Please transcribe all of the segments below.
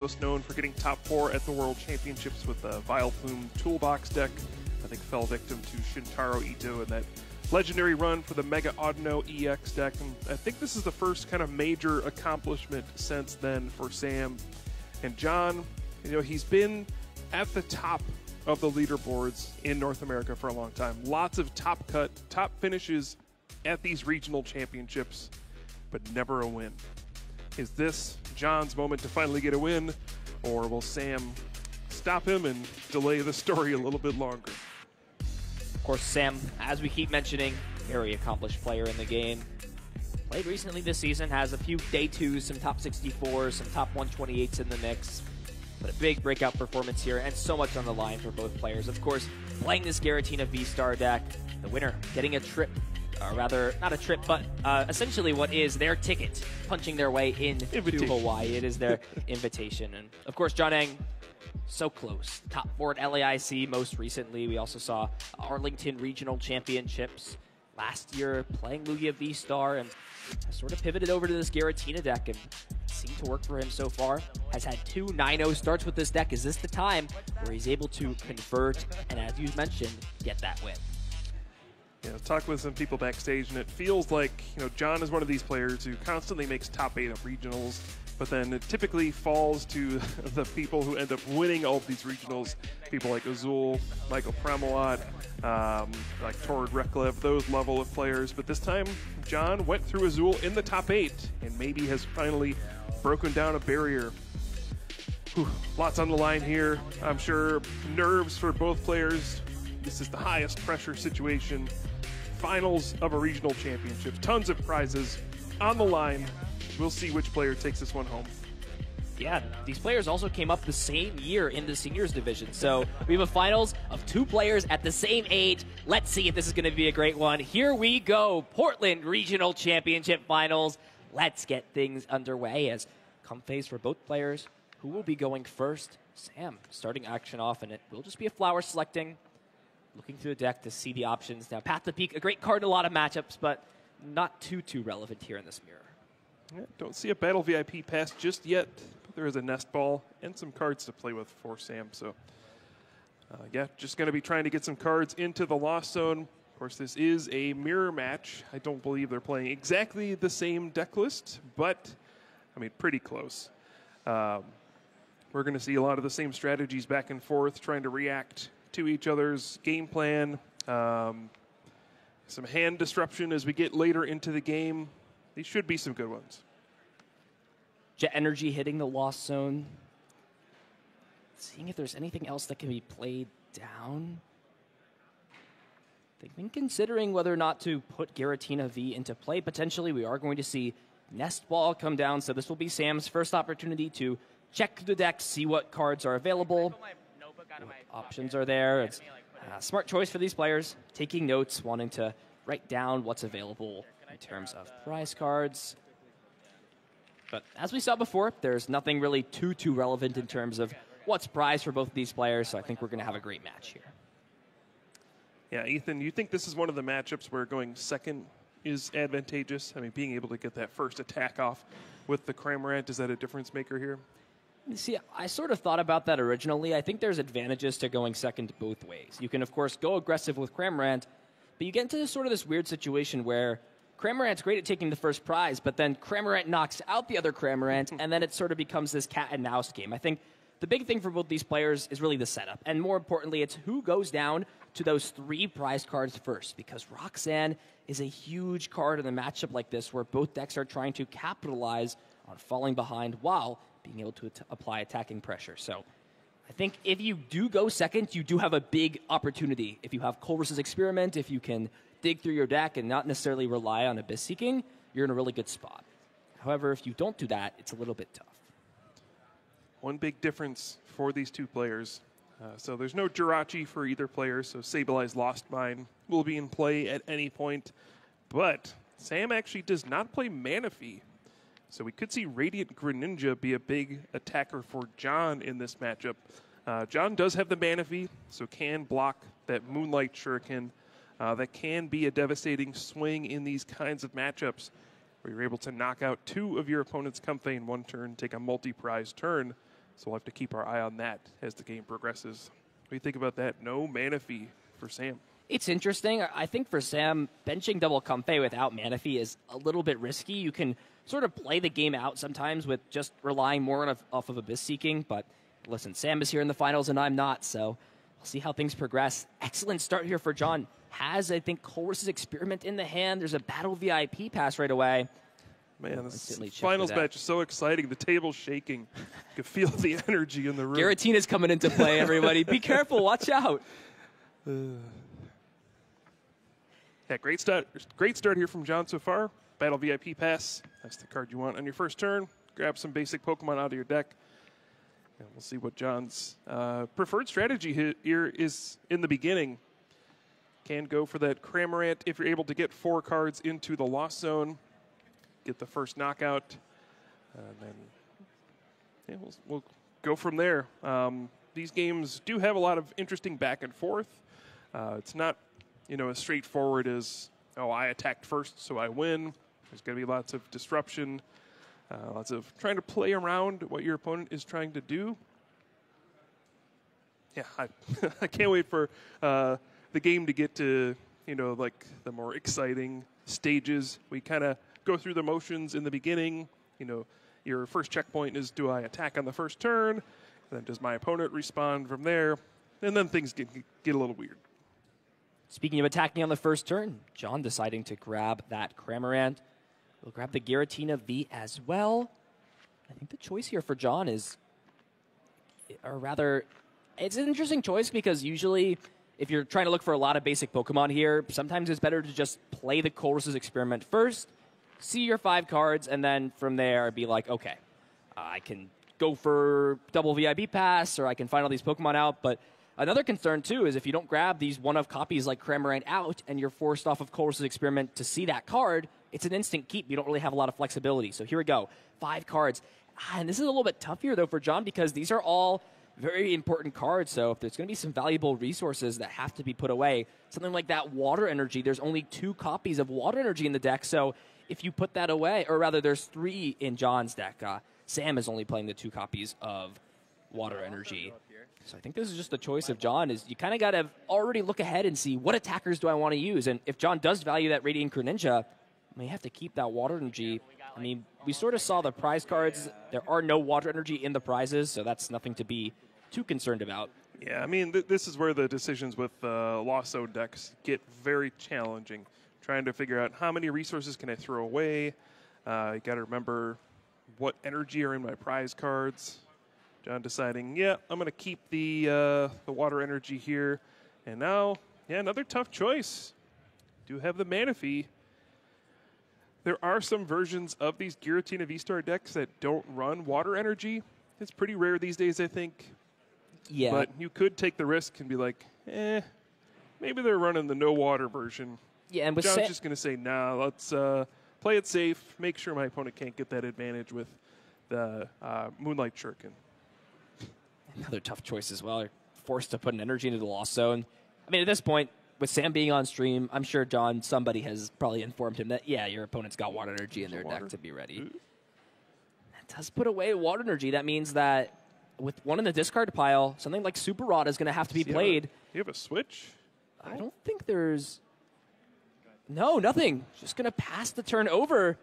most known for getting top 4 at the World Championships with the Vileplume Toolbox deck. I think fell victim to Shintaro Ito in that legendary run for the Mega Audino EX deck. And I think this is the first kind of major accomplishment since then for Sam. And John, he's been at the top of the leaderboards in North America for a long time. Lots of top finishes at these regional championships, but never a win. Is this John's moment to finally get a win, or will Sam stop him and delay the story a little bit longer? Of course, Sam, as we keep mentioning, very accomplished player in the game. Played recently this season, has a few day 2s, some top 64s, some top 128s in the mix. But a big breakout performance here, and so much on the line for both players. Of course, playing this Giratina V-Star deck, the winner getting a trip, or rather, not a trip, but essentially what is their ticket, punching their way into Hawaii. It is their invitation. And of course, John Eng, so close. Top 4 at LAIC most recently. We also saw Arlington Regional Championships last year, playing Lugia V-Star, and sort of pivoted over to this Giratina deck, and seemed to work for him so far. Has had 2 9-0 starts with this deck. Is this the time where he's able to convert and, as you mentioned, get that win? Talk with some people backstage, and it feels like John is one of these players who constantly makes top 8 of regionals, but then it typically falls to the people who end up winning all of these regionals. People like Azul, Michael Pramalot, like Tord Reklev, those level of players. But this time, John went through Azul in the top 8 and maybe has finally broken down a barrier. Whew, lots on the line here. I'm sure nerves for both players. This is the highest pressure situation. Finals of a regional championship. Tons of prizes on the line. We'll see which player takes this one home. Yeah, these players also came up the same year in the seniors division. So we have a finals of 2 players at the same age. Let's see if this is going to be a great one. Here we go. Portland Regional Championship Finals. Let's get things underway as come phase for both players. Who will be going first? Sam starting action off, and it will just be a flower selecting. Looking through the deck to see the options. Now, Path to Peak, a great card in a lot of matchups, but not too relevant here in this mirror. Yeah, don't see a Battle VIP pass just yet, but there is a Nest Ball and some cards to play with for Sam. So, yeah, just going to be trying to get some cards into the Lost Zone. Of course, this is a mirror match. I don't believe they're playing exactly the same deck list, but, I mean, pretty close. We're going to see a lot of the same strategies back and forth, trying to react to each other's game plan. Some hand disruption as we get later into the game. These should be some good ones. Jet Energy hitting the Lost Zone. Seeing if there's anything else that can be played down. They've been considering whether or not to put Giratina V into play. Potentially, we are going to see Nest Ball come down, so this will be Sam's first opportunity to check the deck, see what cards are available. Options are there. It's a smart choice for these players, taking notes, wanting to write down what's available in terms of prize cards. But as we saw before, there's nothing really too relevant in terms of what's prized for both of these players, so I think we're going to have a great match here. Yeah, Ethan, you think this is one of the matchups where going second is advantageous? I mean, being able to get that first attack off with the Cramorant, is that a difference maker here? See, I sort of thought about that originally. I think there's advantages to going second both ways. You can, of course, go aggressive with Cramorant, but you get into sort of this weird situation where Cramorant's great at taking the first prize, but then Cramorant knocks out the other Cramorant, and then it sort of becomes this cat and mouse game. I think the big thing for both these players is really the setup, and more importantly, it's who goes down to those 3 prize cards first, because Roxanne is a huge card in a matchup like this where both decks are trying to capitalize on falling behind while being able to apply attacking pressure. So I think if you do go second, you do have a big opportunity. If you have Colress's Experiment, if you can dig through your deck and not necessarily rely on Abyss Seeking, you're in a really good spot. However, if you don't do that, it's a little bit tough. One big difference for these 2 players. So there's no Jirachi for either player, so Sableye Lost Mine will be in play at any point. But Sam actually does not play Manaphy. So we could see Radiant Greninja be a big attacker for John in this matchup. John does have the Manaphy, so can block that Moonlight Shuriken. That can be a devastating swing in these kinds of matchups, where you're able to knock out 2 of your opponent's Comfey in one turn, take a multi-prize turn. So we'll have to keep our eye on that as the game progresses. What do you think about that? No Manaphy for Sam. It's interesting. I think for Sam, benching double Comfey without Manaphy is a little bit risky. You can sort of play the game out sometimes with just relying more off of Abyss Seeking. But listen, Sam is here in the finals and I'm not, so we'll see how things progress. Excellent start here for John. Has, I think, Colress's Experiment in the hand. There's a Battle VIP pass right away. Man, this finals match is so exciting. The table's shaking. You can feel the energy in the room. Giratina's coming into play, everybody. Be careful. Watch out. Yeah, great start here from John so far. Battle VIP pass. That's the card you want on your first turn. Grab some basic Pokemon out of your deck. And we'll see what John's preferred strategy here is in the beginning. Can go for that Cramorant if you're able to get 4 cards into the Lost Zone. Get the first knockout. And then yeah, we'll go from there. These games do have a lot of interesting back and forth. It's not, as straightforward as, I attacked first, so I win. There's going to be lots of disruption, lots of trying to play around what your opponent is trying to do. Yeah, I can't wait for the game to get to, like the more exciting stages. We kind of go through the motions in the beginning. Your first checkpoint is, do I attack on the first turn? And then does my opponent respond from there? And then things get a little weird. Speaking of attacking on the first turn, John deciding to grab that Cramorant. We'll grab the Giratina V as well. I think the choice here for John is, or rather, it's an interesting choice because usually if you're trying to look for a lot of basic Pokemon here, sometimes it's better to just play the Colress's Experiment first, see your 5 cards, and then from there be like, okay, I can go for double VIP pass, or I can find all these Pokemon out. But another concern, too, is if you don't grab these one-of copies like Cramorant out and you're forced off of Colress's Experiment to see that card, it's an instant keep. You don't really have a lot of flexibility. So here we go, 5 cards. And this is a little bit tough here, though, for John, because these are all very important cards. So if there's going to be some valuable resources that have to be put away, something like that Water Energy, there's only 2 copies of Water Energy in the deck. So if you put that away, or rather there's 3 in John's deck, Sam is only playing the 2 copies of Water Energy. So I think this is just the choice of John, is you kind of got to already look ahead and see what attackers do I want to use. And if John does value that Radiant Greninja, you have to keep that Water Energy. I mean, we sort of saw the prize cards. There are no Water Energy in the prizes, so that's nothing to be too concerned about. Yeah, I mean, this is where the decisions with Lost Zone decks get very challenging. Trying to figure out how many resources can I throw away. You got to remember what energy are in my prize cards. John deciding, yeah, I'm going to keep the Water Energy here. And now, yeah, another tough choice. Do have the Manaphy. There are some versions of these Giratina V-Star decks that don't run Water Energy. It's pretty rare these days, I think. Yeah. But you could take the risk and be like, maybe they're running the no water version. Yeah, and with John's just going to say, nah, let's play it safe, make sure my opponent can't get that advantage with the Moonlight Shuriken. Another tough choice as well. You're forced to put an energy into the Lost Zone. I mean, at this point, with Sam being on stream, I'm sure somebody has probably informed him that, yeah, your opponent's got Water Energy in their deck to be ready. That does put away Water Energy. That means that with one in the discard pile, something like Super Rod is going to have to be played. Do you have a switch? I don't think there's... No, nothing. Just going to pass the turn over.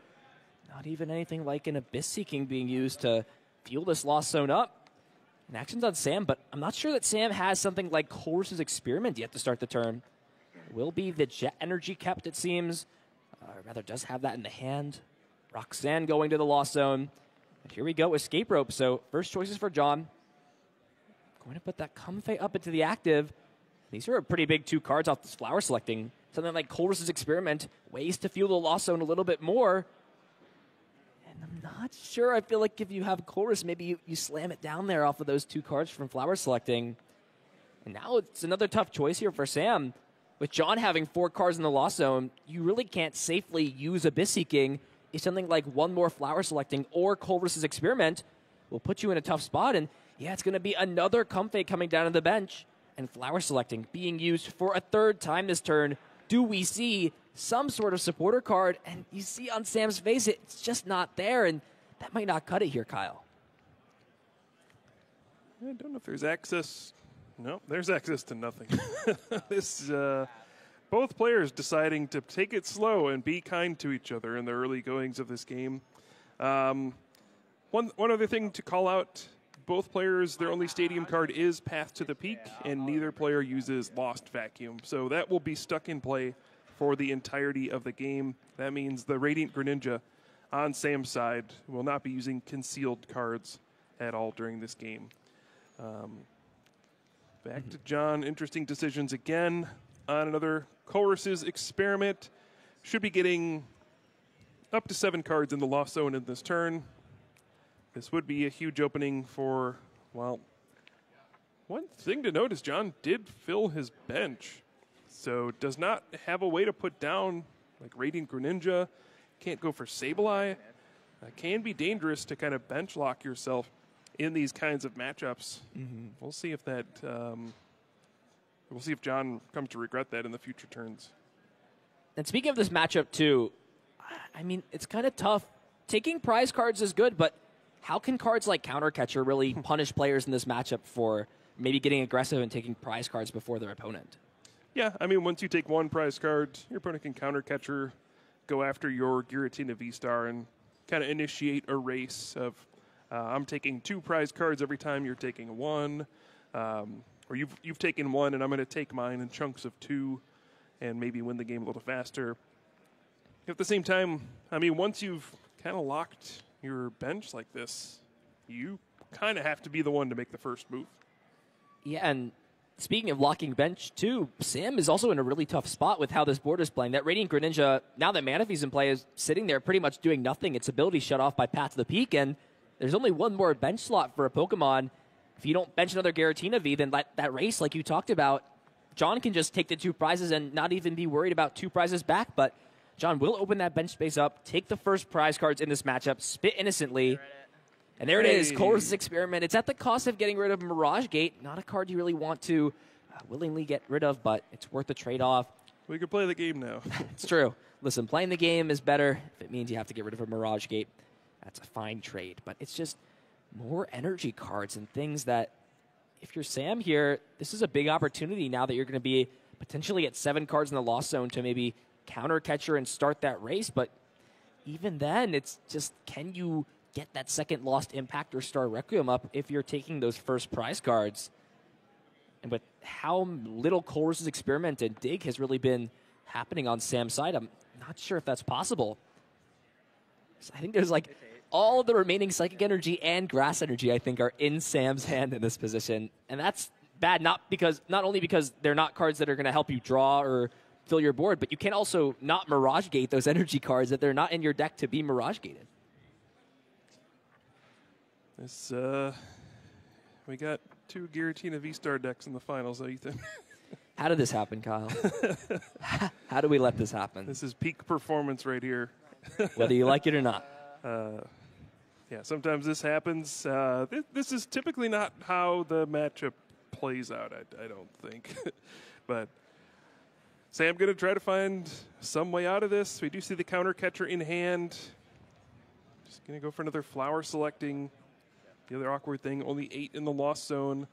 Not even anything like an Abyss Seeking being used to fuel this Lost Zone up. And action's on Sam, but I'm not sure that Sam has something like Colress's Experiment yet to start the turn. Will be the Jet Energy kept, it seems. Rather does have that in the hand. Roxanne going to the Lost Zone. And here we go, Escape Rope. So first choices for John. Going to put that Comfey up into the active. These are a pretty big 2 cards off this Flower Selecting. Something like Colress's Experiment, ways to fuel the Lost Zone a little bit more. And I'm not sure. I feel like if you have Colress, maybe you slam it down there off of those 2 cards from Flower Selecting. And now it's another tough choice here for Sam. With John having 4 cards in the Lost Zone, you really can't safely use Abyss Seeking. If something like 1 more Flower Selecting or Colress's Experiment will put you in a tough spot. And yeah, it's going to be another Comfey coming down to the bench. And Flower Selecting being used for a 3rd time this turn. Do we see some sort of supporter card? And you see on Sam's face, it's just not there. And that might not cut it here, Kyle. I don't know if there's access. No, there's access to nothing. This, both players deciding to take it slow and be kind to each other in the early goings of this game. One other thing to call out, both players, their only stadium card is Path to the Peak, and neither player uses Lost Vacuum. So that will be stuck in play for the entirety of the game. That means the Radiant Greninja on Sam's side will not be using concealed cards at all during this game. Back to John. Interesting decisions again on another Chorus's experiment. Should be getting up to 7 cards in the Lost Zone in this turn. This would be a huge opening for, well, one thing to note is John did fill his bench. So does not have a way to put down like Radiant Greninja. Can't go for Sableye. Can be dangerous to kind of bench lock yourself in these kinds of matchups. We'll see if that. We'll see if John comes to regret that in the future turns. And speaking of this matchup too, I mean it's kind of tough. Taking prize cards is good, but how can cards like Counter Catcher really punish players in this matchup for maybe getting aggressive and taking prize cards before their opponent? Yeah, I mean once you take 1 prize card, your opponent can Counter Catcher, go after your Giratina V-Star, and kind of initiate a race of. I'm taking 2 prize cards every time you're taking 1, or you've taken 1 and I'm going to take mine in chunks of 2 and maybe win the game a little faster. At the same time, I mean, once you've kind of locked your bench like this, you kind of have to be the one to make the first move. Yeah, and speaking of locking bench too, Sam is also in a really tough spot with how this board is playing. That Radiant Greninja, now that Manaphy's in play, is sitting there pretty much doing nothing. Its ability shut off by Path to the Peak, and there's only 1 more bench slot for a Pokemon. If you don't bench another Giratina V, then that race, like you talked about, John can just take the 2 prizes and not even be worried about 2 prizes back. But John will open that bench space up, take the first prize cards in this matchup, spit innocently. And there it is, Chorus's experiment. It's at the cost of getting rid of Mirage Gate. Not a card you really want to willingly get rid of, but it's worth the trade-off. We could play the game now. It's true. Listen, playing the game is better if it means you have to get rid of a Mirage Gate. That's a fine trade, but it's just more energy cards and things that, if you're Sam here, this is a big opportunity now that you're going to be potentially at 7 cards in the Lost Zone to maybe Counter Catcher and start that race. But even then, it's just, can you get that second Lost Impact or Star Requiem up if you're taking those first prize cards? And with how little Chorus's experiment and dig has really been happening on Sam's side, I'm not sure if that's possible. So I think there's like all of the remaining Psychic Energy and Grass Energy, I think, are in Sam's hand in this position. And that's bad, not only because they're not cards that are going to help you draw or fill your board, but you can also not Mirage Gate those energy cards that they're not in your deck to be Mirage Gated. This, we got 2 Giratina V-Star decks in the finals, Ethan. How did this happen, Kyle? How do we let this happen? This is peak performance right here. Whether you like it or not. Yeah, sometimes this happens. This is typically not how the matchup plays out, I don't think. But Sam going to try to find some way out of this. We do see the Counter Catcher in hand. Just going to go for another flower selecting. The other awkward thing, only 8 in the Lost Zone.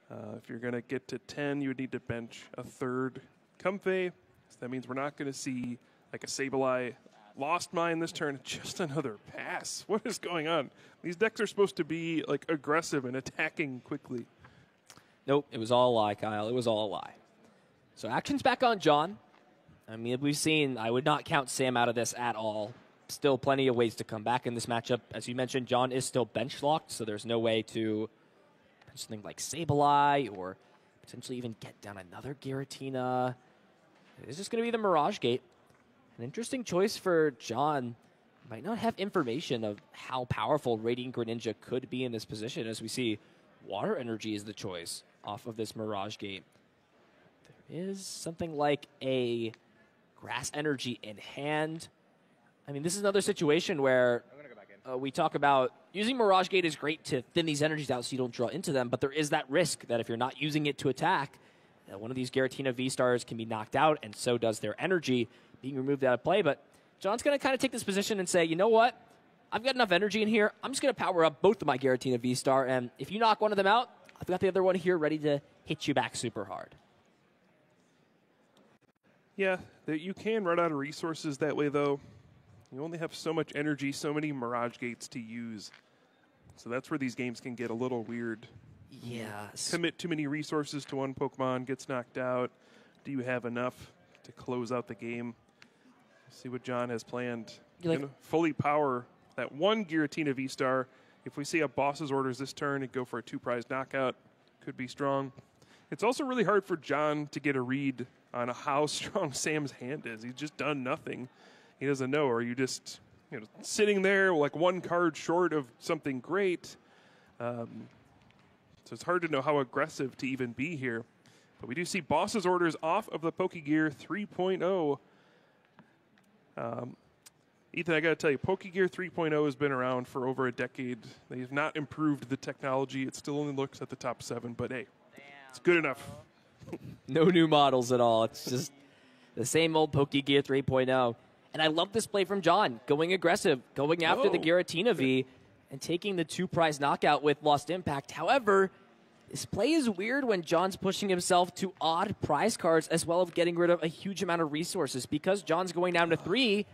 If you're going to get to 10, you would need to bench a 3rd Comfey. So that means we're not going to see like a Sableye Lost Mine this turn. Just another pass. What is going on? These decks are supposed to be like aggressive and attacking quickly. Nope, it was all a lie, Kyle. It was all a lie. So action's back on John. I mean, we've seen, I would not count Sam out of this at all. Still plenty of ways to come back in this matchup. As you mentioned, John is still bench locked, so there's no way to bench something like Sableye or potentially even get down another Giratina. It's just going to be the Mirage Gate. An interesting choice for John. Might not have information of how powerful Radiant Greninja could be in this position, as we see Water Energy is the choice off of this Mirage Gate. There is something like a Grass Energy in hand. I mean, this is another situation where we talk about using Mirage Gate is great to thin these energies out so you don't draw into them, but there is that risk that if you're not using it to attack, one of these Giratina V-Stars can be knocked out, and so does their energy being removed out of play. But John's going to kind of take this position and say, you know what? I've got enough energy in here. I'm just going to power up both of my Giratina V-Star, and if you knock one of them out, I've got the other one here ready to hit you back super hard. Yeah, you can run out of resources that way, though. You only have so much energy, so many Mirage Gates to use. So that's where these games can get a little weird. Yeah. Commit too many resources to one Pokemon, gets knocked out. Do you have enough to close out the game? See what John has planned. Gonna fully power that one Giratina V-Star. If we see a boss's orders this turn and go for a 2-prize knockout, could be strong. It's also really hard for John to get a read on how strong Sam's hand is. He's just done nothing. He doesn't know. Or are you just sitting there like one card short of something great? So it's hard to know how aggressive to even be here. But we do see boss's orders off of the Pokegear 3.0. Ethan, I got to tell you, Pokegear 3.0 has been around for over a decade. They have not improved the technology. It still only looks at the top 7, but hey, it's good enough. No new models at all. It's just the same old Pokegear 3.0. And I love this play from John, going aggressive, going after the Giratina V, and taking the 2-prize knockout with Lost Impact. However, this play is weird when John's pushing himself to odd prize cards as well as getting rid of a huge amount of resources. Because John's going down to 3,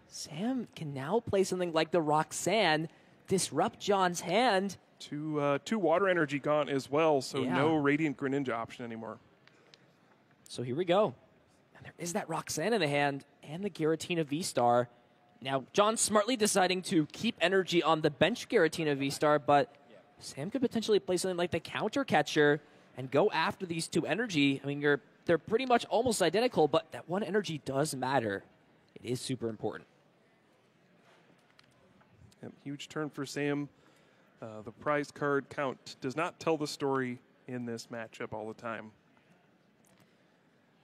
Sam can now play something like the Roxanne, disrupt John's hand. Two water energy gone as well, so no Radiant Greninja option anymore. So here we go. And there is that Roxanne in the hand and the Giratina V-Star. Now, John's smartly deciding to keep energy on the bench Giratina V-Star, but Sam could potentially play something like the Counter Catcher and go after these 2 energy. I mean, they're pretty much almost identical, but that 1 energy does matter. It is super important. Huge turn for Sam. The prize card count does not tell the story in this matchup all the time.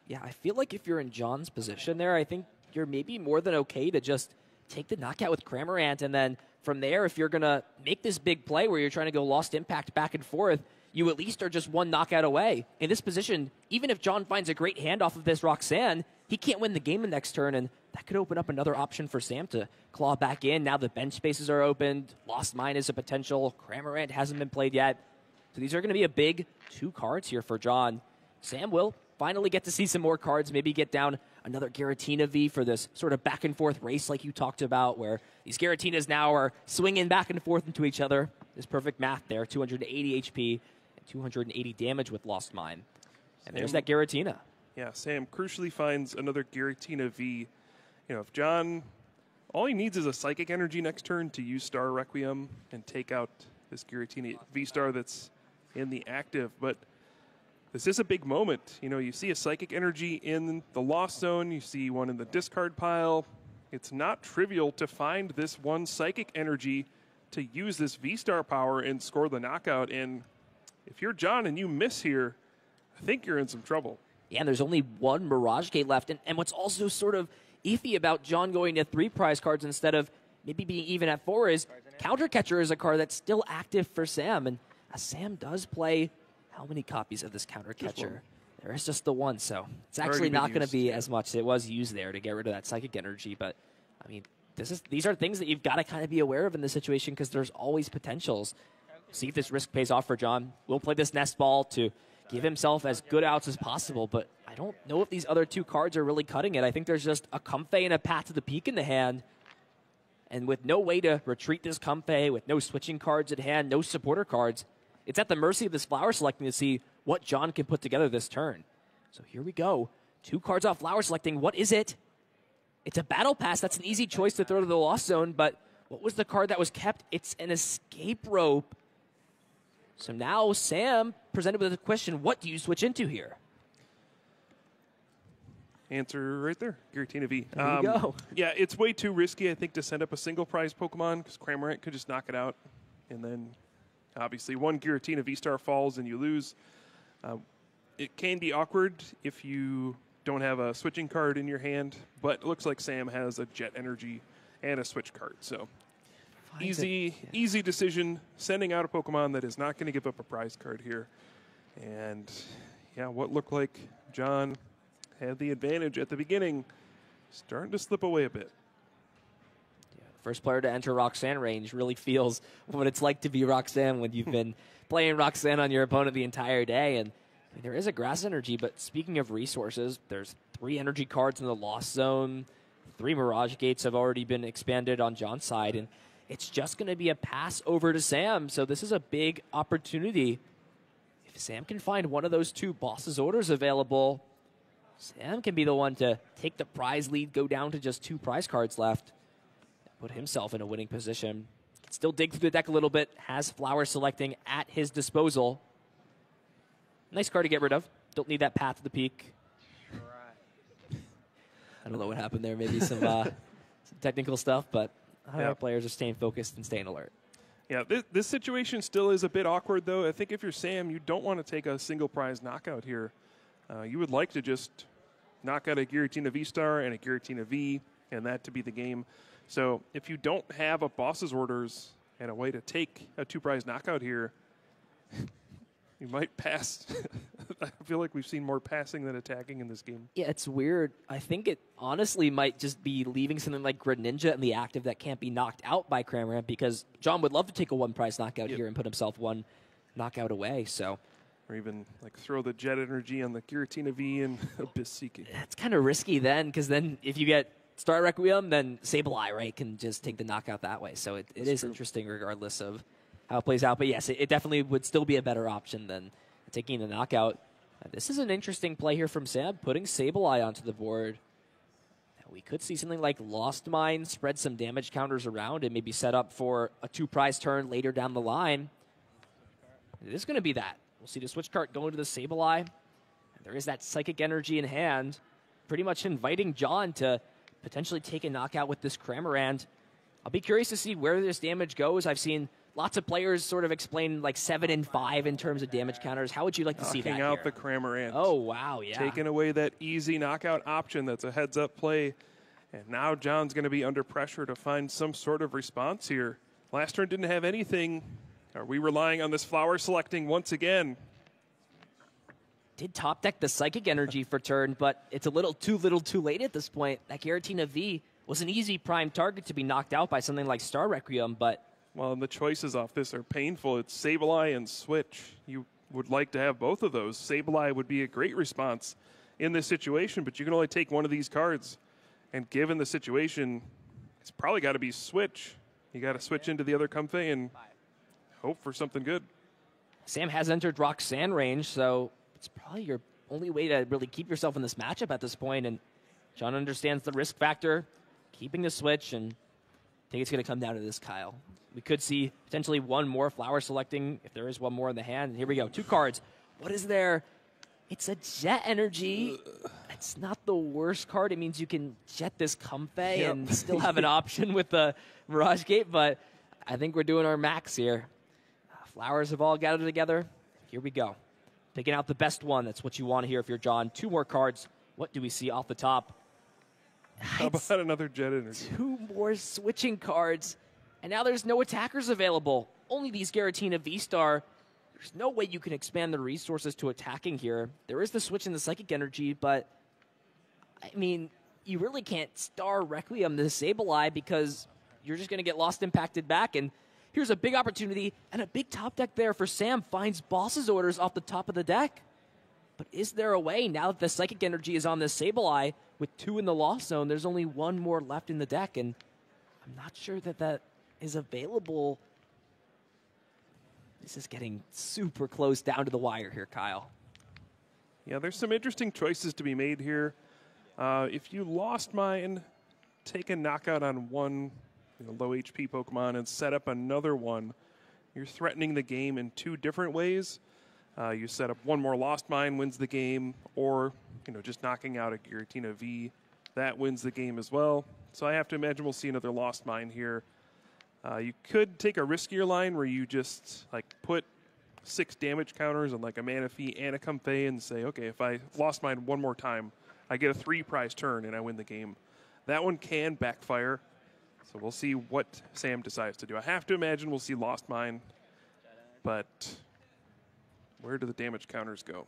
Yeah, I feel like if you're in John's position there, I think you're maybe more than okay to just take the knockout with Cramorant, and then from there, if you're going to make this big play where you're trying to go Lost Impact back and forth, you at least are just 1 knockout away. In this position, even if John finds a great hand off of this Roxanne, he can't win the game the next turn, and that could open up another option for Sam to claw back in. Now the bench spaces are opened. Lost Mine is a potential. Cramorant hasn't been played yet. So these are going to be a big 2 cards here for John. Sam will finally get to see some more cards, maybe get down another Giratina V for this sort of back and forth race like you talked about, where these Giratinas now are swinging back and forth into each other. There's perfect math there, 280 HP and 280 damage with Lost Mine. And there's that Giratina. Yeah, Sam crucially finds another Giratina V. If John, all he needs is a Psychic Energy next turn to use Star Requiem and take out this Giratina V-Star that's in the active. But this is a big moment. You see a Psychic Energy in the Lost Zone. You see one in the discard pile. It's not trivial to find this one Psychic Energy to use this V-Star power and score the knockout. And if you're John and you miss here, I think you're in some trouble. Yeah, and there's only 1 Mirage Gate left. And what's also sort of iffy about John going to 3 prize cards instead of maybe being even at 4 is Counter Catcher is a card that's still active for Sam. And Sam does play how many copies of this Counter Catcher? There is just the 1, so it's actually not going to be as much. It was used there to get rid of that Psychic Energy, but I mean, these are things that you've got to kind of be aware of in this situation because there's always potentials. See if this risk pays off for John. We'll play this Nest Ball to give himself as good outs as possible, but I don't know if these other 2 cards are really cutting it. I think there's just a Comfey and a Path to the Peak in the hand, and with no way to retreat this Comfey, with no switching cards at hand, no supporter cards, it's at the mercy of this Flower Selecting to see what John can put together this turn. So here we go. 2 cards off Flower Selecting. What is it? It's a Battle Pass. That's an easy choice to throw to the Lost Zone, but what was the card that was kept? It's an Escape Rope. So now Sam presented with a question, what do you switch into here? Answer right there, Giratina V. There you go. Yeah, it's way too risky, I think, to send up a single prize Pokemon because Cramorant could just knock it out. And then, obviously, 1 Giratina V-Star falls and you lose. It can be awkward if you don't have a switching card in your hand, but it looks like Sam has a Jet Energy and a switch card. So easy decision, sending out a Pokemon that is not going to give up a prize card here. And, yeah, what looked like John had the advantage at the beginning, starting to slip away a bit. Yeah, first player to enter Roxanne range really feels what it's like to be Roxanne when you've been playing Roxanne on your opponent the entire day. And I mean, there is a grass energy, but speaking of resources, there's 3 energy cards in the Lost Zone. 3 Mirage Gates have already been expanded on John's side, and it's just going to be a pass over to Sam. So this is a big opportunity. If Sam can find one of those 2 Boss's Orders available, Sam can be the one to take the prize lead, go down to just 2 prize cards left, put himself in a winning position. Can still dig through the deck a little bit, has Flower Selecting at his disposal. Nice card to get rid of. Don't need that Path to the Peak. I don't know what happened there. Maybe some technical stuff, but our players are staying focused and staying alert. Yeah, this situation still is a bit awkward, though. I think if you're Sam, you don't want to take a single prize knockout here. You would like to just knock out a Giratina V-Star and a Giratina V, and that to be the game. So if you don't have a Boss's Orders and a way to take a 2-prize knockout here, you might pass. I feel like we've seen more passing than attacking in this game. Yeah, it's weird. I think it honestly might just be leaving something like Greninja in the active that can't be knocked out by Cramorant, because John would love to take a 1-prize knockout here and put himself 1 knockout away. So, or even like throw the Jet Energy on the Giratina V and Abyss Seeking. It's kind of risky then, because then if you get Star Requiem, then Sableye, right, can just take the knockout that way. So it is interesting regardless of how it plays out. But yes, it definitely would still be a better option than taking the knockout. This is an interesting play here from Sam, putting Sableye onto the board. We could see something like Lost Mine, spread some damage counters around, and maybe set up for a 2-prize turn later down the line. It is going to be that. We'll see the switch card going to the Sableye. There is that Psychic Energy in hand, pretty much inviting John to potentially take a knockout with this Cramorant. I'll be curious to see where this damage goes. I've seen lots of players sort of explain like 7 and 5 in terms of damage counters. How would you like to see that Knocking out here? the Cramorant. Oh, wow, yeah. Taking away that easy knockout option that's a heads-up play. And now John's going to be under pressure to find some sort of response here. Last turn didn't have anything. Are we relying on this Flower Selecting once again? Did top deck the Psychic Energy for turn, but it's a little too late at this point. That Giratina V was an easy prime target to be knocked out by something like Star Requiem, but... Well, and the choices off this are painful. It's Sableye and Switch. You would like to have both of those. Sableye would be a great response in this situation, but you can only take one of these cards. And given the situation, it's probably got to be Switch. You got to switch into the other Comfey and hope for something good. Sam has entered Roxanne range, so it's probably your only way to really keep yourself in this matchup at this point. And John understands the risk factor, keeping the Switch, and I think it's going to come down to this, Kyle. We could see potentially one more Flower Selecting if there is one more in the hand. And here we go, 2 cards. What is there? It's a Jet Energy. It's not the worst card. It means you can jet this Comfey and still have an option with the Mirage Gate, but I think we're doing our max here. Flowers have all gathered together. Here we go. Picking out the best one. That's what you want to hear if you're John. 2 more cards. What do we see off the top? How about another Jet Energy? 2 more switching cards. And now there's no attackers available. Only these Giratina V-Star. There's no way you can expand the resources to attacking here. There is the switch in the Psychic Energy, but, I mean, you really can't Star Requiem the Sableye because you're just going to get lost impacted back. And here's a big opportunity and a big top deck there for Sam. Finds Boss's Orders off the top of the deck. But is there a way, now that the Psychic Energy is on this Sableye, with 2 in the Lost Zone, there's only 1 more left in the deck, and I'm not sure that that is available. This is getting super close down to the wire here, Kyle. Yeah, there's some interesting choices to be made here. If you Lost Mine, take a knockout on one low HP Pokemon and set up another one, you're threatening the game in 2 different ways. You set up one more Lost Mine, wins the game, or just knocking out a Giratina V, that wins the game as well. So I have to imagine we'll see another Lost Mine here. You could take a riskier line where you just put 6 damage counters on like a Manaphy and a Comfey and say, okay, if I Lost Mine one more time, I get a 3-prize turn and I win the game. That one can backfire. So we'll see what Sam decides to do. I have to imagine we'll see Lost Mine, but where do the damage counters go?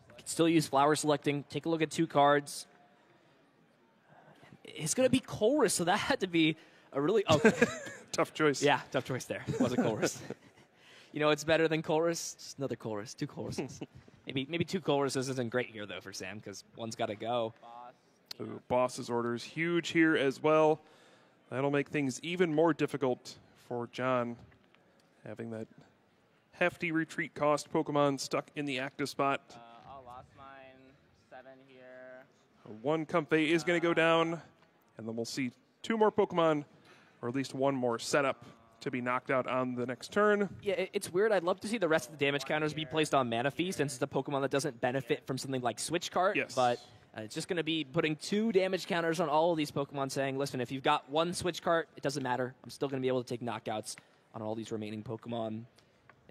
You can still use Flower Selecting. Take a look at 2 cards. It's going to be Colress, so that had to be a really... Tough choice. Yeah, tough choice there. It wasn't Colress. You know, it's better than Chorus. Just another Chorus, 2 choruses. maybe 2 choruses isn't great here, though, for Sam, because one's got to go. Ooh, boss's orders huge here as well. That'll make things even more difficult for John, having that hefty retreat cost Pokemon stuck in the active spot. Lost mine. 7 here. 1 Comfey is going to go down, and then we'll see 2 more Pokemon, or at least 1 more setup to be knocked out on the next turn. Yeah, it's weird. I'd love to see the rest of the damage counters be placed on Manaphy, since it's a Pokemon that doesn't benefit from something like Switch Cart. Yes. But it's just going to be putting 2 damage counters on all of these Pokemon, saying, listen, if you've got 1 Switch Cart, it doesn't matter. I'm still going to be able to take knockouts on all these remaining Pokemon. And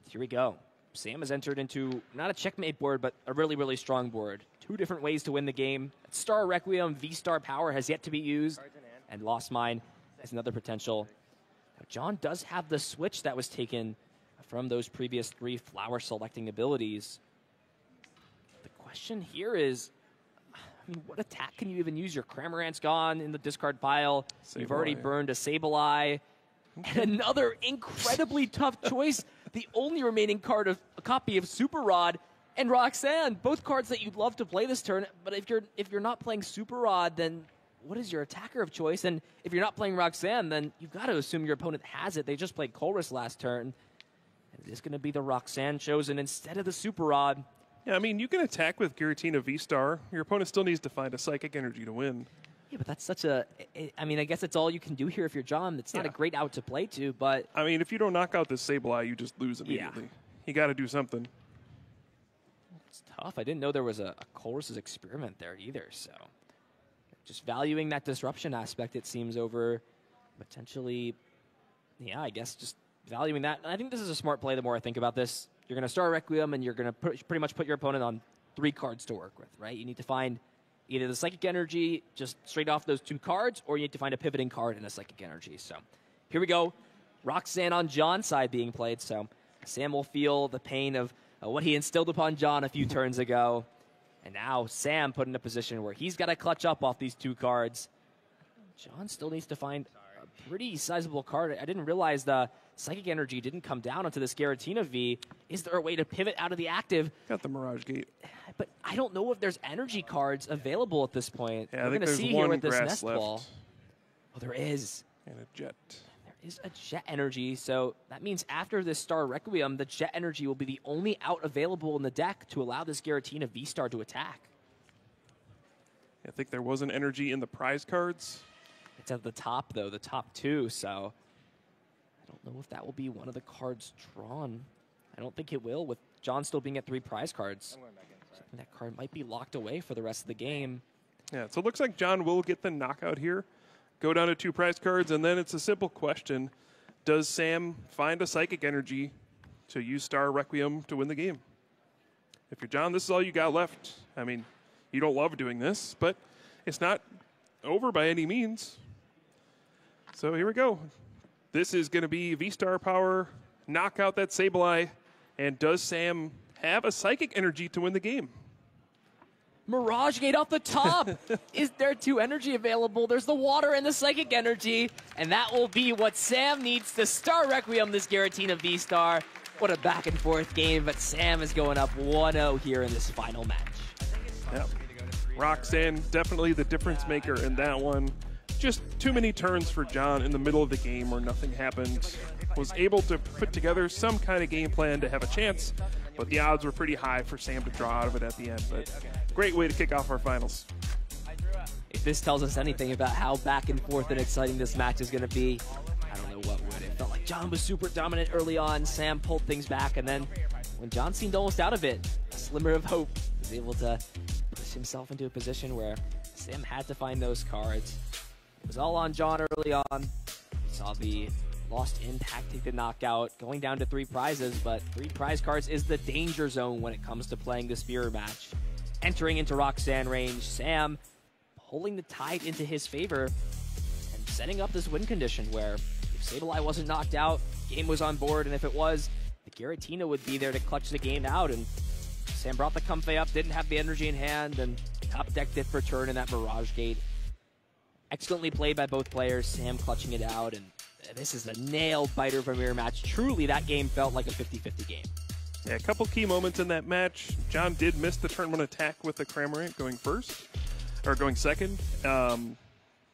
here we go. Sam has entered into not a checkmate board, but a really, really strong board. 2 different ways to win the game. Star Requiem, V-Star Power has yet to be used, and Lost Mine is another potential. Now, John does have the switch that was taken from those previous 3 flower selecting abilities. The question here is, I mean, what attack can you even use? Your Cramorant's gone in the discard pile. You've already burned a Sableye. And another incredibly tough choice. The only remaining card of a copy of Super Rod and Roxanne, both cards that you'd love to play this turn. But if you're not playing Super Rod, then what is your attacker of choice? And if you're not playing Roxanne, then you've got to assume your opponent has it. They just played Colress last turn. And it is going to be the Roxanne chosen instead of the Super Rod. Yeah, I mean, you can attack with Giratina V-Star. Your opponent still needs to find a Psychic Energy to win. Yeah, but that's such a... I mean, I guess that's all you can do here if you're John. It's not a great out to play to, but... I mean, if you don't knock out this Sableye, you just lose immediately. Yeah. You got to do something. It's tough. I didn't know there was a Colress's experiment there either, so... Just valuing that disruption aspect, it seems, over potentially... Yeah, I guess just valuing that. And I think this is a smart play the more I think about this. You're going to Star Requiem, and you're going to pretty much put your opponent on 3 cards to work with, right? You need to find either the Psychic Energy just straight off those 2 cards, or you need to find a pivoting card and a Psychic Energy. So here we go. Roxanne on John's side being played, so Sam will feel the pain of what he instilled upon John a few turns ago. And now Sam put in a position where he's got to clutch up off these 2 cards. John still needs to find a pretty sizable card. I didn't realize the Psychic Energy didn't come down onto this Giratina V. Is there a way to pivot out of the active? Got the Mirage Gate. But I don't know if there's energy cards available at this point. Yeah, We're I think going to there's see one here with this grass Nest left. Ball. Oh, there is. And a Jet. There is a Jet Energy, so that means after this Star Requiem, the Jet Energy will be the only out available in the deck to allow this Giratina V-Star to attack. I think there was an energy in the prize cards. It's at the top, though, the top 2, so I don't know if that will be one of the cards drawn. I don't think it will, with John still being at 3 prize cards. So that card might be locked away for the rest of the game. Yeah, so it looks like John will get the knockout here. Go down to 2 prize cards, and then it's a simple question. Does Sam find a Psychic Energy to use Star Requiem to win the game? If you're John, this is all you got left. I mean, you don't love doing this, but it's not over by any means. So here we go. This is going to be V-Star Power, knock out that Sableye, and does Sam have a Psychic Energy to win the game? Mirage Gate off the top. Is there 2 energy available? There's the water and the Psychic Energy, and that will be what Sam needs to Star Requiem this Giratina V-Star. What a back and forth game, but Sam is going up 1-0 here in this final match. Yep. Roxanne, definitely the difference maker in that one. Just too many turns for John in the middle of the game where nothing happened. Was able to put together some kind of game plan to have a chance, but the odds were pretty high for Sam to draw out of it at the end. But great way to kick off our finals. If this tells us anything about how back and forth and exciting this match is going to be, I don't know what would. It felt like John was super dominant early on. Sam pulled things back, and then when John seemed almost out of it, a slimmer of hope was able to push himself into a position where Sam had to find those cards. It was all on John early on. We saw the Lost Impact take the knockout, going down to 3 prizes, but 3 prize cards is the danger zone when it comes to playing this mirror match. Entering into Roxanne range, Sam pulling the tide into his favor and setting up this win condition where if Sableye wasn't knocked out, game was on board, and if it was, the Giratina would be there to clutch the game out, and Sam brought the Comfey up, didn't have the energy in hand, and top decked it for turn in that Mirage Gate. Excellently played by both players, Sam clutching it out, and This is a nail-biter of a mirror match. Truly, that game felt like a 50-50 game. Yeah, a couple key moments in that match. John did miss the turn 1 attack with the Cramorant going second.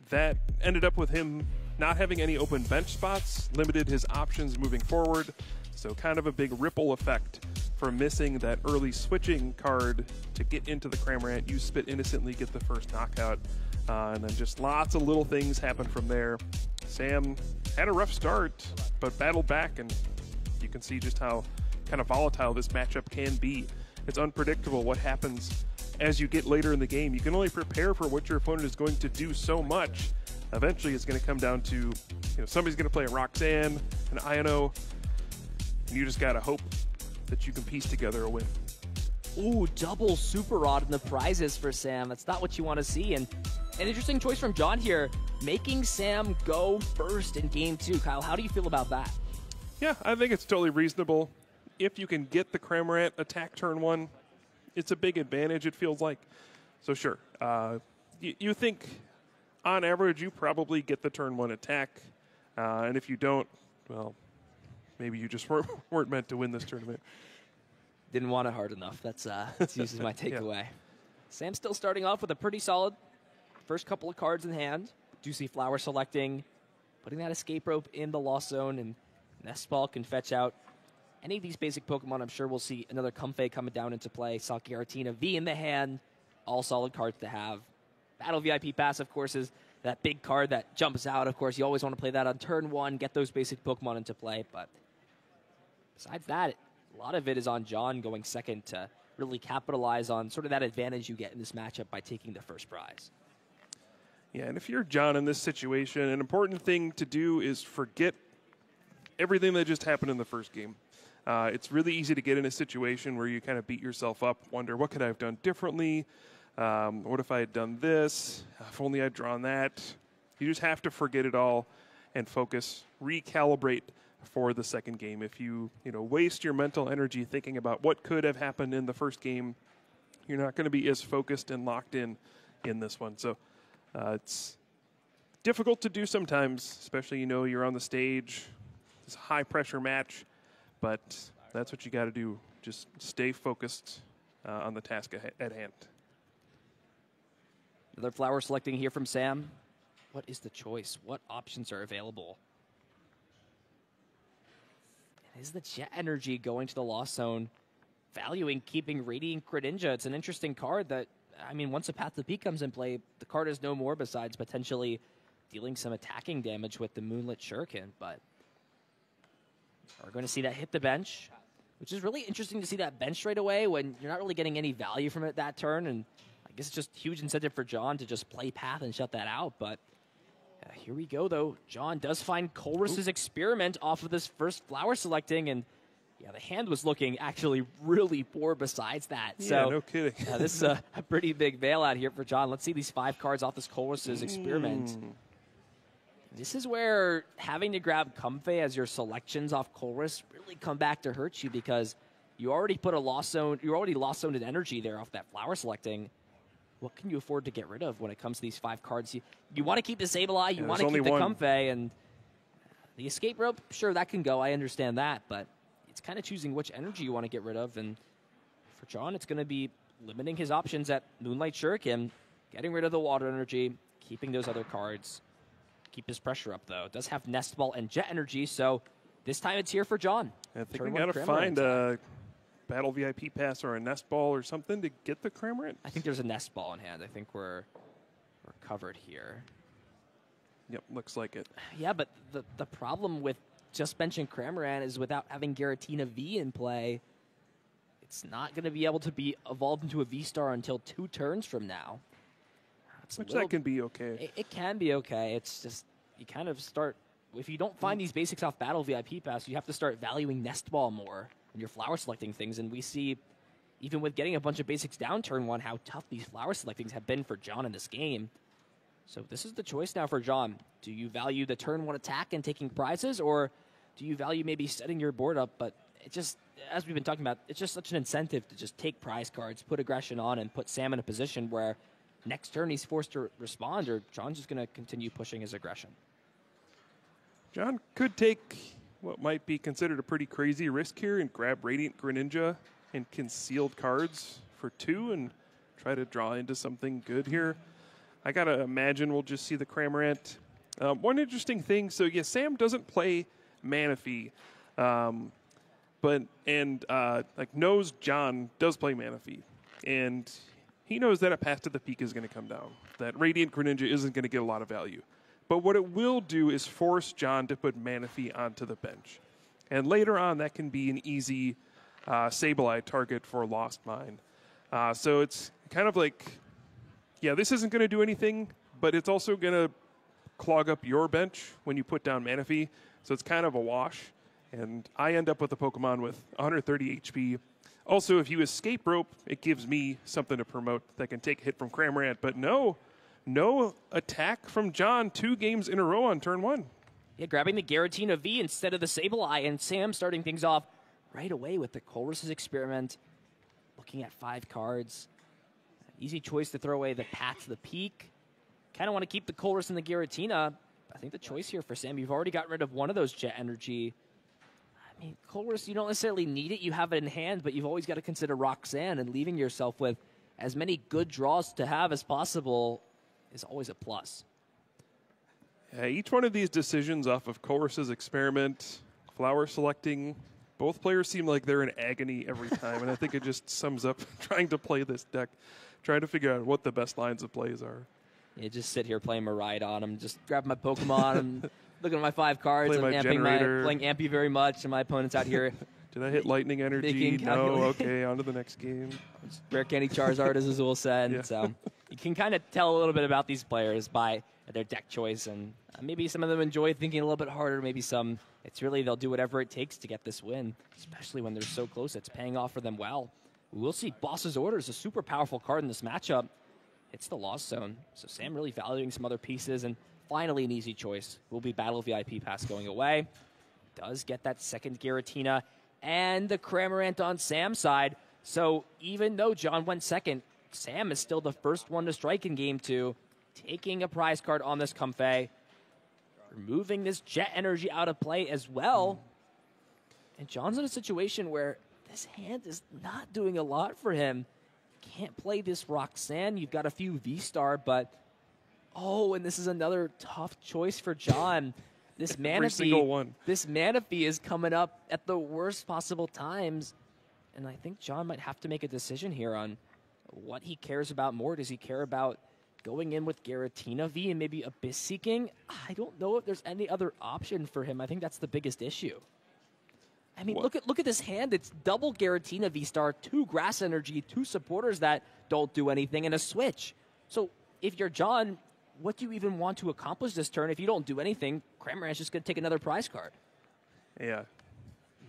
That ended up with him not having any open bench spots, limited his options moving forward. So kind of a big ripple effect for missing that early switching card to get into the Cramorant. You spit innocently, get the first knockout. And then just lots of little things happen from there. Sam had a rough start, but battled back, and you can see just how kind of volatile this matchup can be. It's unpredictable what happens as you get later in the game. You can only prepare for what your opponent is going to do so much. Eventually, it's going to come down to, somebody's going to play a Roxanne, an Iono, and you just got to hope that you can piece together a win. Ooh, double Super Rod in the prizes for Sam. That's not what you want to see. And an interesting choice from John here, making Sam go first in game 2. Kyle, how do you feel about that? Yeah, I think it's totally reasonable. If you can get the Cramorant attack turn 1, it's a big advantage, it feels like. So sure, you think on average you probably get the turn 1 attack. And if you don't, well, maybe you just weren't meant to win this tournament. Didn't want it hard enough. That's usually my takeaway. Yeah. Sam's still starting off with a pretty solid first couple of cards in hand. Juicy Flower selecting, putting that escape rope in the lost zone, and Nest Ball can fetch out any of these basic Pokemon. I'm sure we'll see another Comfey coming down into play. Saw Giratina V in the hand. All solid cards to have. Battle VIP Pass, of course, is that big card that jumps out. Of course, you always want to play that on turn 1, get those basic Pokemon into play. But besides that, a lot of it is on John going second to really capitalize on sort of that advantage you get in this matchup by taking the first prize. Yeah, and if you're John in this situation, an important thing to do is forget everything that just happened in the first game. It's really easy to get in a situation where you kind of beat yourself up, wonder, what could I have done differently? What if I had done this? If only I'd drawn that. You just have to forget it all and focus, recalibrate for the second game. If you waste your mental energy thinking about what could have happened in the first game, you're not going to be as focused and locked in this one. So it's difficult to do sometimes, especially you're on the stage. It's a high-pressure match, but that's what you got to do. Just stay focused on the task at hand. Another flower selecting here from Sam. What is the choice? What options are available? Is the Jet Energy going to the Lost Zone, valuing keeping Radiant Greninja? It's an interesting card that, once a Path to Peak comes in play, the card is no more besides potentially dealing some attacking damage with the Moonlit Shuriken, but we're going to see that hit the bench, which is really interesting to see that bench right away when you're not really getting any value from it that turn, and I guess it's just huge incentive for John to just play Path and shut that out, but here we go, though. John does find Colress's Experiment off of this first flower selecting, and the hand was looking actually really poor besides that. Yeah, so no kidding. this is a pretty big bailout here for John. Let's see these 5 cards off this Colress's Experiment. This is where having to grab Comfey as your selections off Colress really come back to hurt you, because you already put a lost zone, you already lost zoned energy there off that flower selecting. What can you afford to get rid of when it comes to these 5 cards? You want to keep the Sableye, you want to keep the Comfey, and the escape rope, sure, that can go. I understand that, but it's kind of choosing which energy you want to get rid of. And for John, it's going to be limiting his options at Moonlight Shuriken, getting rid of the water energy, keeping those other cards. Keep his pressure up, though. It does have Nest Ball and Jet Energy, so this time it's here for John. I think we got to find a Battle VIP Pass or a Nest Ball or something to get the Cramorant. I think there's a Nest Ball in hand. I think we're covered here. Yep, looks like it. Yeah, but the problem with just benching Cramorant is without having Giratina V in play, it's not going to be able to be evolved into a V-Star until 2 turns from now. Which that can be okay. It can be okay. It's just you kind of start, if you don't find these basics off Battle VIP Pass, you have to start valuing Nest Ball more when you're flower selecting things. And we see, even with getting a bunch of basics down turn 1, how tough these flower selectings have been for John in this game. So this is the choice now for John. Do you value the turn 1 attack and taking prizes, or do you value maybe setting your board up? But it just, as we've been talking about, it's just such an incentive to just take prize cards, put aggression on, and put Sam in a position where next turn he's forced to respond, or John's just going to continue pushing his aggression. John could take what might be considered a pretty crazy risk here and grab Radiant Greninja and concealed cards for 2 and try to draw into something good here. I got to imagine we'll just see the Cramorant. One interesting thing, so yeah, Sam doesn't play Manaphy, knows John does play Manaphy. And he knows that a Path to the Peak is going to come down, that Radiant Greninja isn't going to get a lot of value. But what it will do is force John to put Manaphy onto the bench. And later on, that can be an easy Sableye target for Lost Mine. So it's kind of like, yeah, this isn't going to do anything, but it's also going to clog up your bench when you put down Manaphy. So it's kind of a wash. And I end up with a Pokemon with 130 HP. Also, if you escape rope, it gives me something to promote that can take a hit from Cramorant. But no attack from John 2 games in a row on turn 1. Yeah, grabbing the Giratina V instead of the Sableye, and Sam starting things off right away with the Colress's Experiment. Looking at 5 cards. Easy choice to throw away the Path to the Peak. Kind of want to keep the Colress and the Giratina. I think the choice here for Sam, you've already gotten rid of one of those Jet Energy. I mean, Colress, you don't necessarily need it. You have it in hand, but you've always got to consider Roxanne, and leaving yourself with as many good draws to have as possible is always a plus. Yeah, each one of these decisions off of Colress's Experiment, flower selecting, both players seem like they're in agony every time, and I think it just sums up trying to play this deck, trying to figure out what the best lines of plays are. Yeah, just sit here playing Miraidon. I'm just grabbing my Pokemon and looking at my 5 cards. Play I'm playing Ampy very much, and my opponent's out here. Did I hit Lightning Energy? No, okay, on to the next game. Rare Candy Charizard, as Azul said. Yeah. So you can kind of tell a little bit about these players by their deck choice, and maybe some of them enjoy thinking a little bit harder. Maybe some, it's really they'll do whatever it takes to get this win, especially when they're so close. It's paying off for them well. We'll see Boss's Orders, a super powerful card in this matchup. It's the Lost Zone, so Sam really valuing some other pieces, and finally an easy choice will be Battle VIP Pass going away. Does get that second Giratina and the Cramorant on Sam's side. So even though John went second, Sam is still the first one to strike in Game 2, taking a prize card on this Comfey, removing this Jet Energy out of play as well. And John's in a situation where this hand is not doing a lot for him. Can't play this Roxanne. You've got a few V-Star, but oh, and this is another tough choice for John. This Manaphy is coming up at the worst possible times, and I think John might have to make a decision here on what he cares about more. Does he care about going in with Giratina V and maybe Abyss Seeking? I don't know if there's any other option for him. I think that's the biggest issue. I mean, look at this hand. It's double Giratina V-Star, 2 Grass Energy, 2 supporters that don't do anything, and a switch. So if you're John, what do you even want to accomplish this turn? If you don't do anything, Cramorant's just going to take another prize card. Yeah,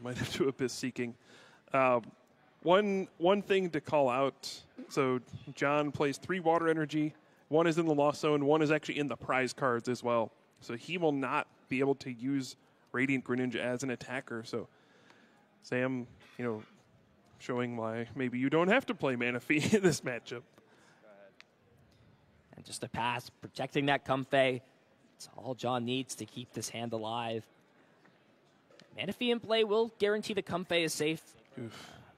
might have to Abyss Seeking. One thing to call out, so John plays 3 Water Energy. 1 is in the Lost Zone, 1 is actually in the prize cards as well. So he will not be able to use Radiant Greninja as an attacker. So Sam, showing why maybe you don't have to play Manaphy in this matchup. And just a pass, protecting that Comfey. It's all John needs to keep this hand alive. Manaphy in play will guarantee the Comfey is safe.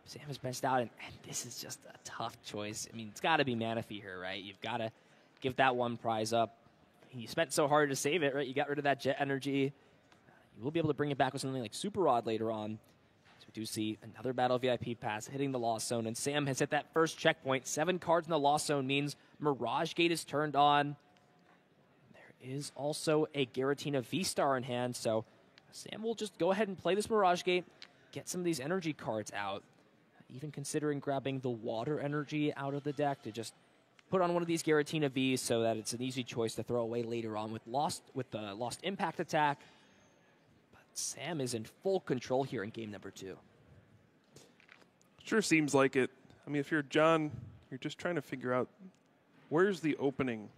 Sam is benched out, and this is just a tough choice. I mean, it's got to be Manaphy here, right? You've got to give that one prize up. You spent so hard to save it, right? You got rid of that Jet Energy. You will be able to bring it back with something like Super Rod later on. So we do see another Battle VIP Pass hitting the Lost Zone, and Sam has hit that first checkpoint. 7 cards in the Lost Zone means Mirage Gate is turned on. There is also a Giratina V-Star in hand, so Sam will just go ahead and play this Mirage Gate, get some of these energy cards out, even considering grabbing the Water Energy out of the deck to just put on one of these Giratina Vs so that it's an easy choice to throw away later on with the Lost Impact attack. Sam is in full control here in game number 2. Sure seems like it. I mean, if you're John, you're just trying to figure out where's the opening?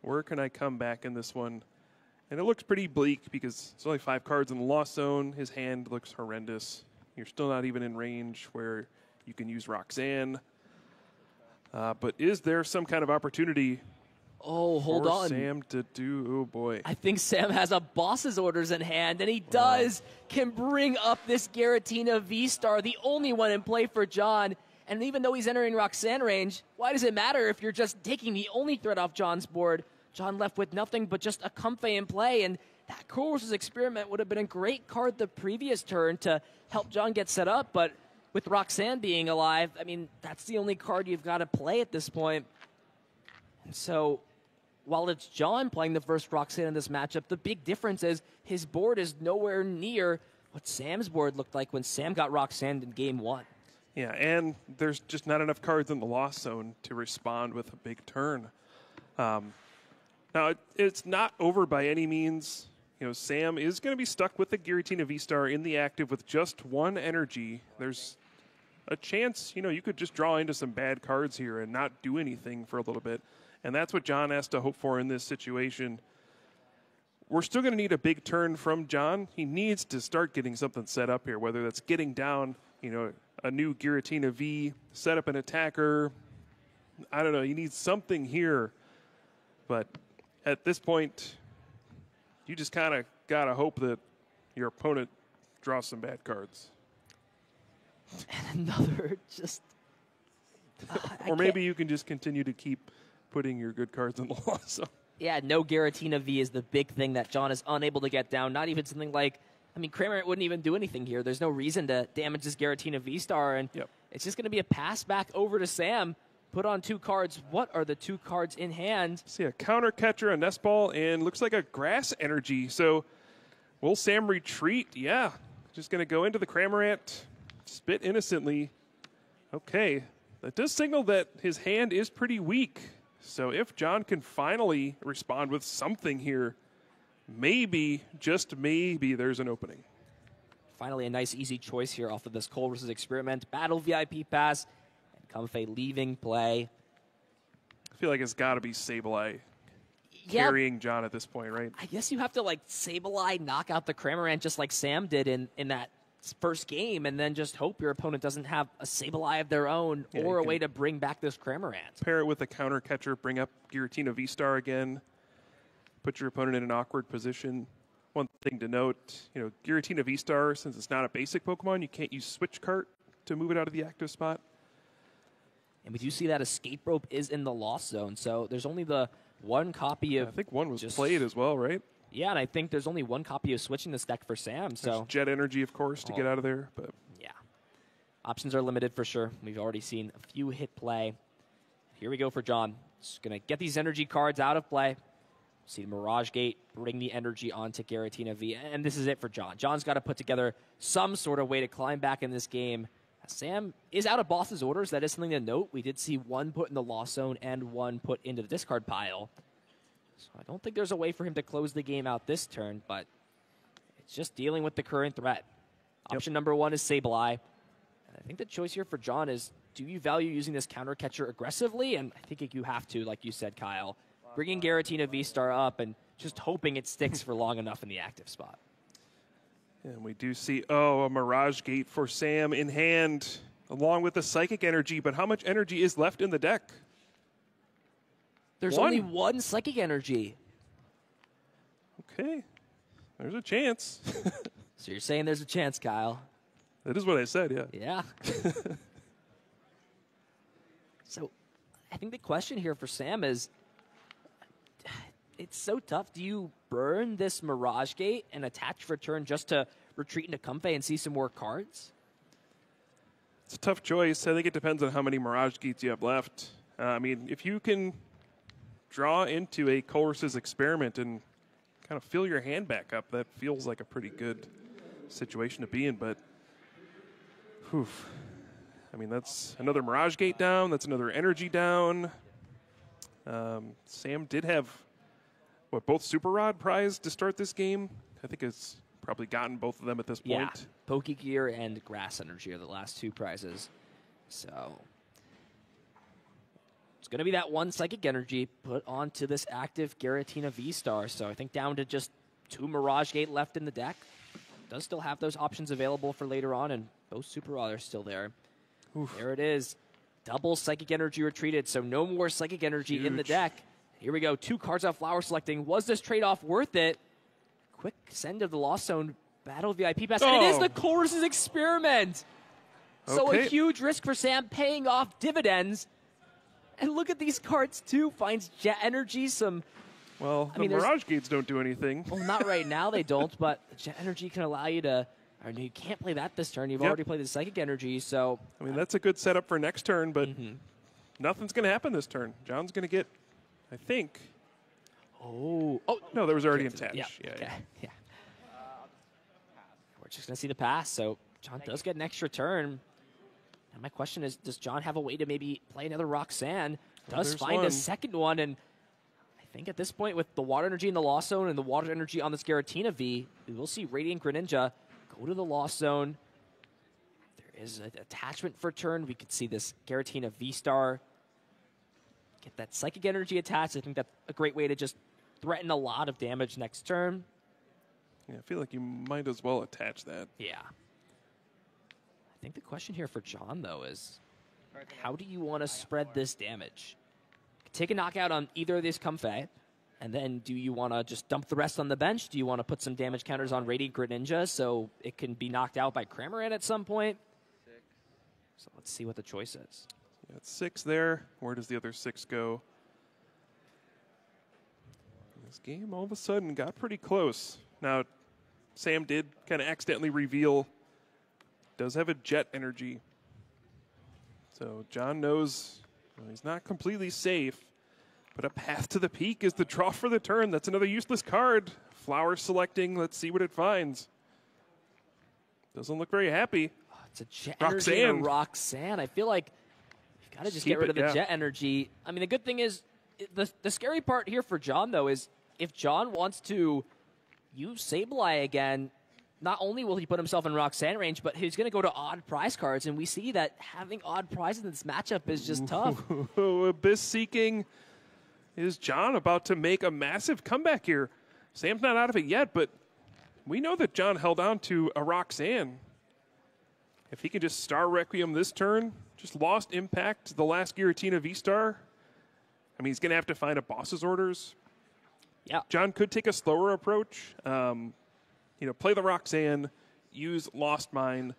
Where can I come back in this one? And it looks pretty bleak because it's only 5 cards in the Lost Zone. His hand looks horrendous. You're still not even in range where you can use Roxanne. But is there some kind of opportunity? Oh, hold on. Sam to do, oh boy. I think Sam has a boss's orders in hand, and he does. Can bring up this Giratina V-Star, the only one in play for John. And even though he's entering Roxanne range, why does it matter if you're just taking the only threat off John's board? John left with nothing but just a Comfey in play, and that Course's Experiment would have been a great card the previous turn to help John get set up, but with Roxanne being alive, I mean, that's the only card you've got to play at this point. And so, while it's John playing the first Roxanne in this matchup, the big difference is his board is nowhere near what Sam's board looked like when Sam got Roxanne in game 1. Yeah, and there's just not enough cards in the loss zone to respond with a big turn. Now, it's not over by any means. You know, Sam is going to be stuck with the Giratina V-Star in the active with just 1 energy. There's a chance, you know, you could just draw into some bad cards here and not do anything for a little bit. And that's what John has to hope for in this situation. We're still going to need a big turn from John. He needs to start getting something set up here, whether that's getting down, you know, a new Giratina V, set up an attacker. I don't know. You need something here. But at this point, you just kind of got to hope that your opponent draws some bad cards. And another just... or maybe you can just continue to keep putting your good cards in the loss zone. Yeah, no Giratina V is the big thing that John is unable to get down. Not even something like, I mean, Kramer wouldn't even do anything here. There's no reason to damage this Giratina V-Star, and it's just going to be a pass back over to Sam. Put on 2 cards. What are the 2 cards in hand? See a counter catcher, a nest ball, and looks like a grass energy. So will Sam retreat? Yeah. Just going to go into the Cramorant, spit innocently. Okay. That does signal that his hand is pretty weak. So if John can finally respond with something here, maybe, just maybe, there's an opening. Finally, a nice, easy choice here off of this Course's Experiment. Battle VIP pass. Comfey leaving play. I feel like it's got to be Sableye carrying John at this point, right? I guess you have to, like, Sableye knock out the Cramorant just like Sam did in that first game, and then just hope your opponent doesn't have a Sableye of their own or a way to bring back this Cramorant. Pair it with a counter catcher, bring up Giratina V-Star again, put your opponent in an awkward position. One thing to note, you know, Giratina V-Star, since it's not a basic Pokemon, you can't use Switch Cart to move it out of the active spot. And we do see that Escape Rope is in the loss zone, so there's only the 1 copy of... I think 1 was played as well, right? Yeah, and I think there's only 1 copy of switching this deck for Sam. So there's Jet Energy, of course, to get out of there. But yeah, options are limited for sure. We've already seen a few hit play. Here we go for John. Just going to get these energy cards out of play. See Mirage Gate, bring the energy onto Giratina V, and this is it for John. John's got to put together some sort of way to climb back in this game. Sam is out of boss's orders. That is something to note. We did see 1 put in the loss zone and 1 put into the discard pile. So I don't think there's a way for him to close the game out this turn, but it's just dealing with the current threat. Option number 1 is Sableye. And I think the choice here for John is, do you value using this counter catcher aggressively? And I think you have to, like you said, Kyle. Bringing Giratina V-Star up and just hoping it sticks for long enough in the active spot. And we do see, a Mirage Gate for Sam in hand, along with the Psychic Energy. But how much energy is left in the deck? There's only 1 Psychic Energy. Okay. There's a chance. So you're saying there's a chance, Kyle? That is what I said, yeah. Yeah. So I think the question here for Sam is, it's so tough. Do you burn this Mirage Gate and attach for turn just to retreat into Comfey and see some more cards? It's a tough choice. I think it depends on how many Mirage Gates you have left. I mean, if you can draw into a Course's Experiment and kind of fill your hand back up, that feels like a pretty good situation to be in. But, I mean, that's another Mirage Gate down. That's another energy down. Sam did have... both Super Rod prized to start this game? I think it's probably gotten both of them at this point. Yeah, Pokegear and Grass Energy are the last 2 prizes. So it's going to be that 1 Psychic Energy put onto this active Giratina V-Star. So I think down to just 2 Mirage Gate left in the deck. Does still have those options available for later on, and both Super Rod are still there. There it is. Double Psychic Energy retreated, so no more Psychic Energy in the deck. Here we go. 2 cards out flower selecting. Was this trade-off worth it? Quick send of the Lost Zone Battle VIP pass. And it is the Chorus's Experiment. So a huge risk for Sam, paying off dividends. And look at these cards, too. Finds Jet Energy, some... Well, the Mirage Gates don't do anything. Well, not right now, they don't, but Jet Energy can allow you to... Or you can't play that this turn. You've already played the Psychic Energy, so... I mean, that's a good setup for next turn, but nothing's going to happen this turn. John's going to get, I think... Oh, no, there was already attached. Yeah. We're just going to see the pass, so John does get an extra turn. And my question is, does John have a way to maybe play another Roxanne? Does find a second one, and I think at this point, with the Water Energy in the Lost Zone and the Water Energy on this Giratina V, we will see Radiant Greninja go to the Lost Zone. There is an attachment for turn. We could see this Giratina V-Star get that Psychic Energy attached. I think that's a great way to just threaten a lot of damage next turn. Yeah, I feel like you might as well attach that. Yeah. I think the question here for John, though, is how do you want to spread this damage? Take a knockout on either of these Comfey, and then do you want to just dump the rest on the bench? Do you want to put some damage counters on Radiant Greninja so it can be knocked out by Cramorant at some point? So let's see what the choice is. Yeah, it's 6 there. Where does the other 6 go? This game all of a sudden got pretty close. Now, Sam did kind of accidentally reveal, does have a Jet Energy. So John knows he's not completely safe, but a Path to the Peak is the draw for the turn. That's another useless card. Flower selecting. Let's see what it finds. Doesn't look very happy. Oh, it's a Jet Energy and a Roxanne. I feel like you've got to just get rid of the Jet Energy. I mean, the good thing is, the scary part here for John, though, is if John wants to use Sableye again, not only will he put himself in Roxanne range, but he's going to go to odd prize cards, and we see that having odd prizes in this matchup is just tough. Abyss Seeking. Is John about to make a massive comeback here? Sam's not out of it yet, but we know that John held on to a Roxanne. If he can just Star Requiem this turn, just lost Impact the last Giratina V-Star. I mean, he's going to have to find a boss's orders. Yeah. John could take a slower approach. Play the Roxanne, use Lost Mine,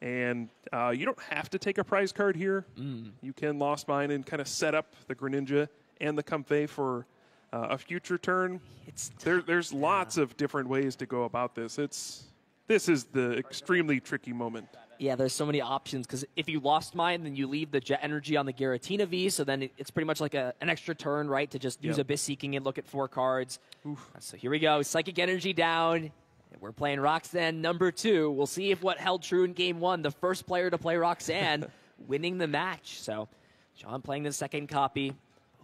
and you don't have to take a prize card here. You can Lost Mine and kind of set up the Greninja and the Comfey for a future turn. There's lots of different ways to go about this. This is the extremely tricky moment. Yeah, there's so many options, because if you Lost Mine, then you leave the Jet Energy on the Giratina V, so then it's pretty much like an extra turn, right, to just use Abyss Seeking and look at 4 cards. So here we go, Psychic Energy down. We're playing Roxanne number 2. We'll see if what held true in Game 1, the first player to play Roxanne, winning the match. So John playing the second copy.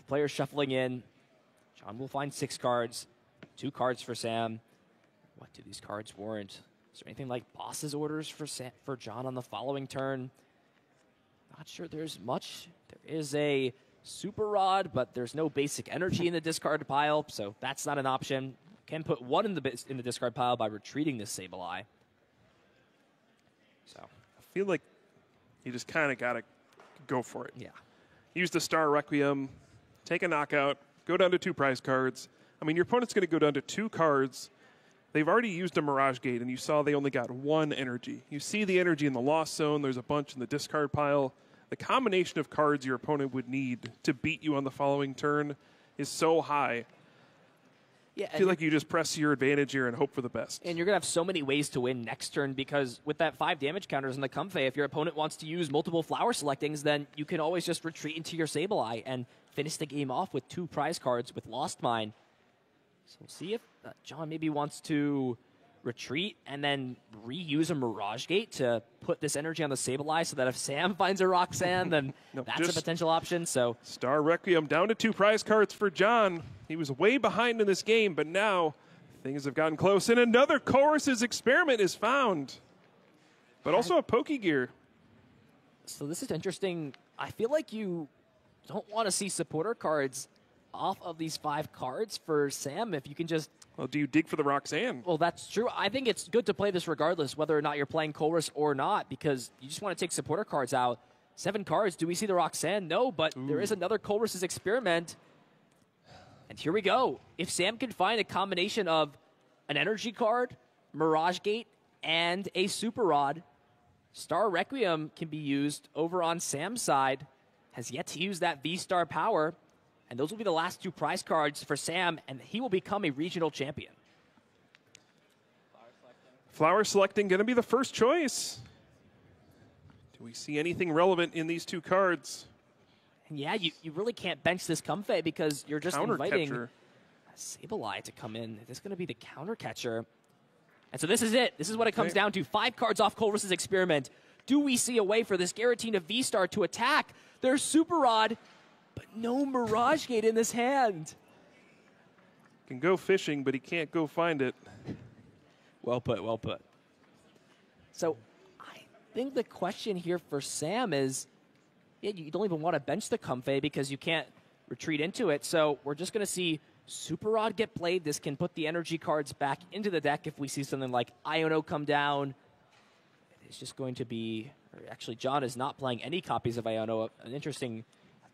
Players shuffling in. John will find 6 cards. 2 cards for Sam. What do these cards warrant? Is there anything like boss's orders for John on the following turn? Not sure there's much. There is a Super Rod, but there's no basic energy in the discard pile, so that's not an option. Can put 1 in the discard pile by retreating this Sableye. So I feel like you just kind of got to go for it. Yeah. Use the Star Requiem, take a knockout, go down to 2 prize cards. I mean, your opponent's going to go down to 2 cards. They've already used a Mirage Gate, and you saw they only got 1 energy. You see the energy in the Lost Zone. There's a bunch in the discard pile. The combination of cards your opponent would need to beat you on the following turn is so high. Yeah, I feel like you just press your advantage here and hope for the best. And you're going to have so many ways to win next turn, because with that 5 damage counters in the Comfey, if your opponent wants to use multiple flower selectings, then you can always just retreat into your Sableye and finish the game off with 2 prize cards with Lost Mine. So we'll see if John maybe wants to retreat and then reuse a Mirage Gate to put this energy on the Sableye, so that if Sam finds a Roxanne, then that's a potential option. So Star Requiem down to 2 prize cards for John. He was way behind in this game, but now things have gotten close, and another Chorus's Experiment is found, but also a Pokegear. So this is interesting. I feel like you don't want to see supporter cards off of these 5 cards for Sam if you can just... Well, do you dig for the Roxanne? Well, that's true. I think it's good to play this regardless, whether or not you're playing Chorus or not, because you just want to take supporter cards out. 7 cards. Do we see the Roxanne? No, but there is another Chorus's Experiment. And here we go. If Sam can find a combination of an energy card, Mirage Gate, and a Super Rod, Star Requiem can be used over on Sam's side. Has yet to use that V-Star power. And those will be the last 2 prize cards for Sam, and he will become a regional champion. Flower selecting going to be the first choice. Do we see anything relevant in these 2 cards? And yeah, you really can't bench this Comfey because you're just inviting Countercatcher. Sableye to come in. This is going to be the counter catcher. And so this is it. This is what it comes down to. 5 cards off Colress's Experiment. Do we see a way for this Giratina V-Star to attack? There's Super Rod, but no Mirage Gate in this hand. Can go fishing, but he can't go find it. Well put, well put. So I think the question here for Sam is, yeah, you don't even want to bench the Comfey because you can't retreat into it. So we're just going to see Super Rod get played. This can put the energy cards back into the deck if we see something like Iono come down. It's just going to be, or actually John is not playing any copies of Iono. An interesting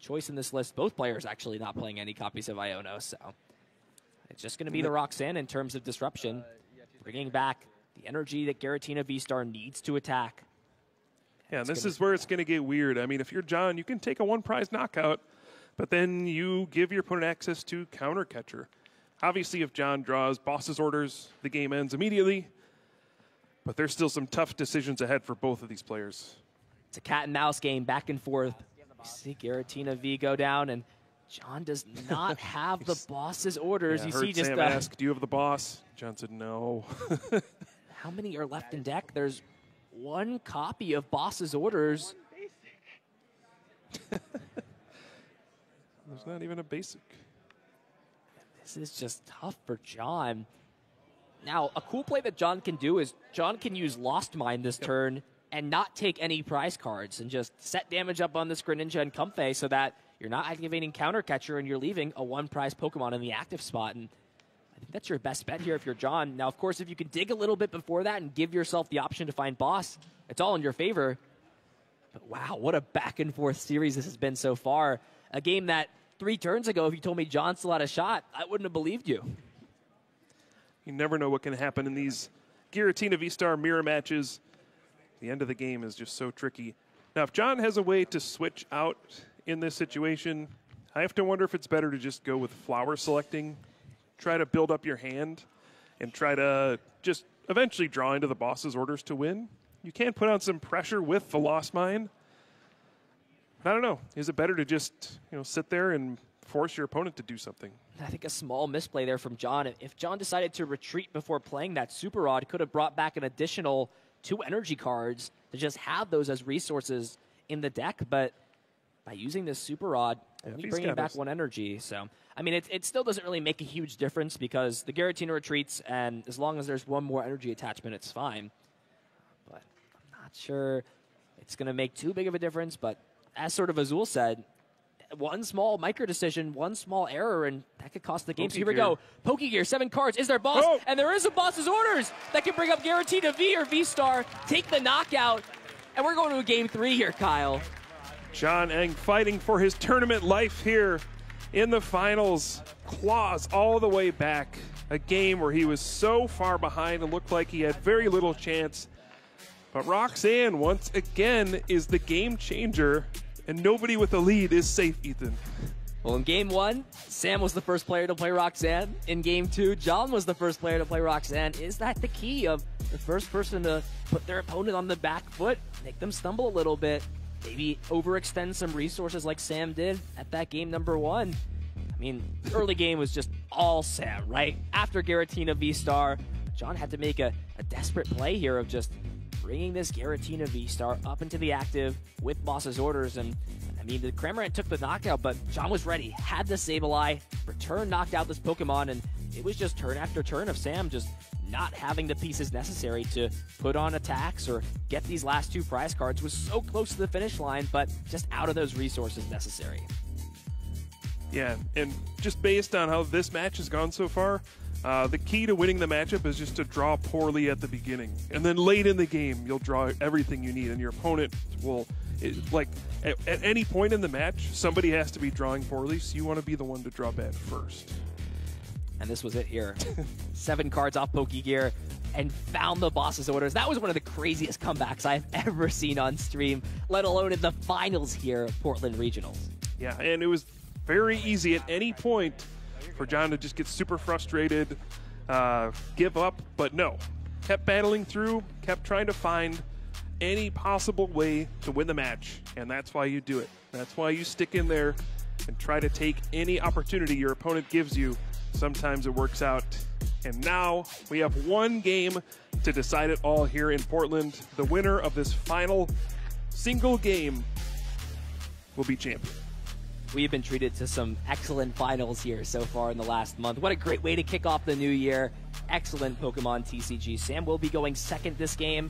choice in this list. Both players actually not playing any copies of Iono. So it's just going to be the Roxanne in terms of disruption. Bringing back the energy that Giratina V-Star needs to attack. Yeah, and this is where it's going to get weird. I mean, if you're John, you can take a 1-prize knockout, but then you give your opponent access to counter catcher. Obviously, if John draws boss's orders, the game ends immediately. But there's still some tough decisions ahead for both of these players. It's a cat and mouse game, back and forth. We see Giratina V go down, and John does not have the boss's orders. Yeah, you heard see just Sam ask, do you have the boss? John said no. How many are left in deck? There's 1 copy of boss's orders. There's not even a basic. This is just tough for John. Now, a cool play that John can do is John can use Lost Mine this turn and not take any prize cards and just set damage up on this Greninja and Comfey so that you're not activating Counter Catcher and you're leaving a 1-prize Pokemon in the active spot. And I think that's your best bet here if you're John. Now, of course, if you can dig a little bit before that and give yourself the option to find boss, it's all in your favor. But wow, what a back-and-forth series this has been so far. A game that 3 turns ago, if you told me John still had a shot, I wouldn't have believed you. You never know what can happen in these Giratina V-Star mirror matches. The end of the game is just so tricky. Now, if John has a way to switch out in this situation, I have to wonder if it's better to just go with flower selecting, try to build up your hand, and try to just eventually draw into the boss's orders to win. You can put on some pressure with the Lost Mine. But I don't know. Is it better to just sit there and force your opponent to do something? I think a small misplay there from John. If John decided to retreat before playing that Super Rod, could have brought back an additional 2 energy cards to just have those as resources in the deck. But by using this Super Rod, only bringing back 1 energy. So, I mean, it still doesn't really make a huge difference because the Giratina retreats, and as long as there's 1 more energy attachment, it's fine. But I'm not sure it's going to make too big of a difference. But as sort of Azul said, 1 small micro decision, 1 small error, and that could cost the game. So here we go. Pokegear, 7 cards. Is there boss? Oh. And there is a boss's orders that can bring up Giratina V or V-Star, take the knockout, and we're going to a game 3 here, Kyle. John Eng fighting for his tournament life here in the finals. Claws all the way back. A game where he was so far behind and looked like he had very little chance. But Roxanne, once again, is the game changer. And nobody with a lead is safe, Ethan. Well, in game 1, Sam was the first player to play Roxanne. In game 2, John was the first player to play Roxanne. Is that the key of the first person to put their opponent on the back foot, make them stumble a little bit, maybe overextend some resources like Sam did at that game number 1? I mean, the early game was just all Sam, right? After Giratina V-Star, John had to make a desperate play here of just bringing this Giratina V-Star up into the active with boss's orders. And I mean, the Cramorant took the knockout, but John was ready, had the Sableye, return knocked out this Pokemon, and it was just turn after turn of Sam just not having the pieces necessary to put on attacks or get these last 2 prize cards. Was so close to the finish line, but just out of those resources necessary. Yeah, and just based on how this match has gone so far, the key to winning the matchup is just to draw poorly at the beginning. And then late in the game, you'll draw everything you need, and your opponent will, at any point in the match, somebody has to be drawing poorly, so you want to be the one to draw bad first. And this was it here. 7 cards off Pokegear and found the boss's orders. That was one of the craziest comebacks I've ever seen on stream, let alone in the finals here of Portland Regionals. Yeah, and it was very easy at any point for John to just get super frustrated, give up, but no. Kept battling through, kept trying to find any possible way to win the match, and that's why you do it. That's why you stick in there and try to take any opportunity your opponent gives you. Sometimes it works out. And now we have one game to decide it all here in Portland. The winner of this final single game will be champion. We have been treated to some excellent finals here so far in the last month. What a great way to kick off the new year. Excellent Pokemon TCG. Sam will be going second this game.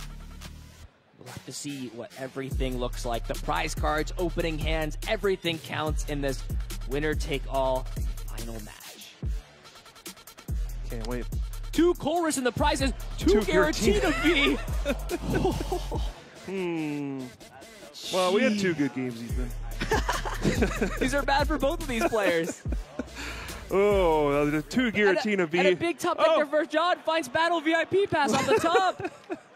We'll have to see what everything looks like. The prize cards, opening hands, everything counts in this winner-take-all final match. Can't wait. 2 Colress in the prizes, 2 Giratina V. Well, we had 2 good games, Ethan. These are bad for both of these players. Oh, the 2 Giratina V. And a big top vector for John finds Battle VIP Pass on the top.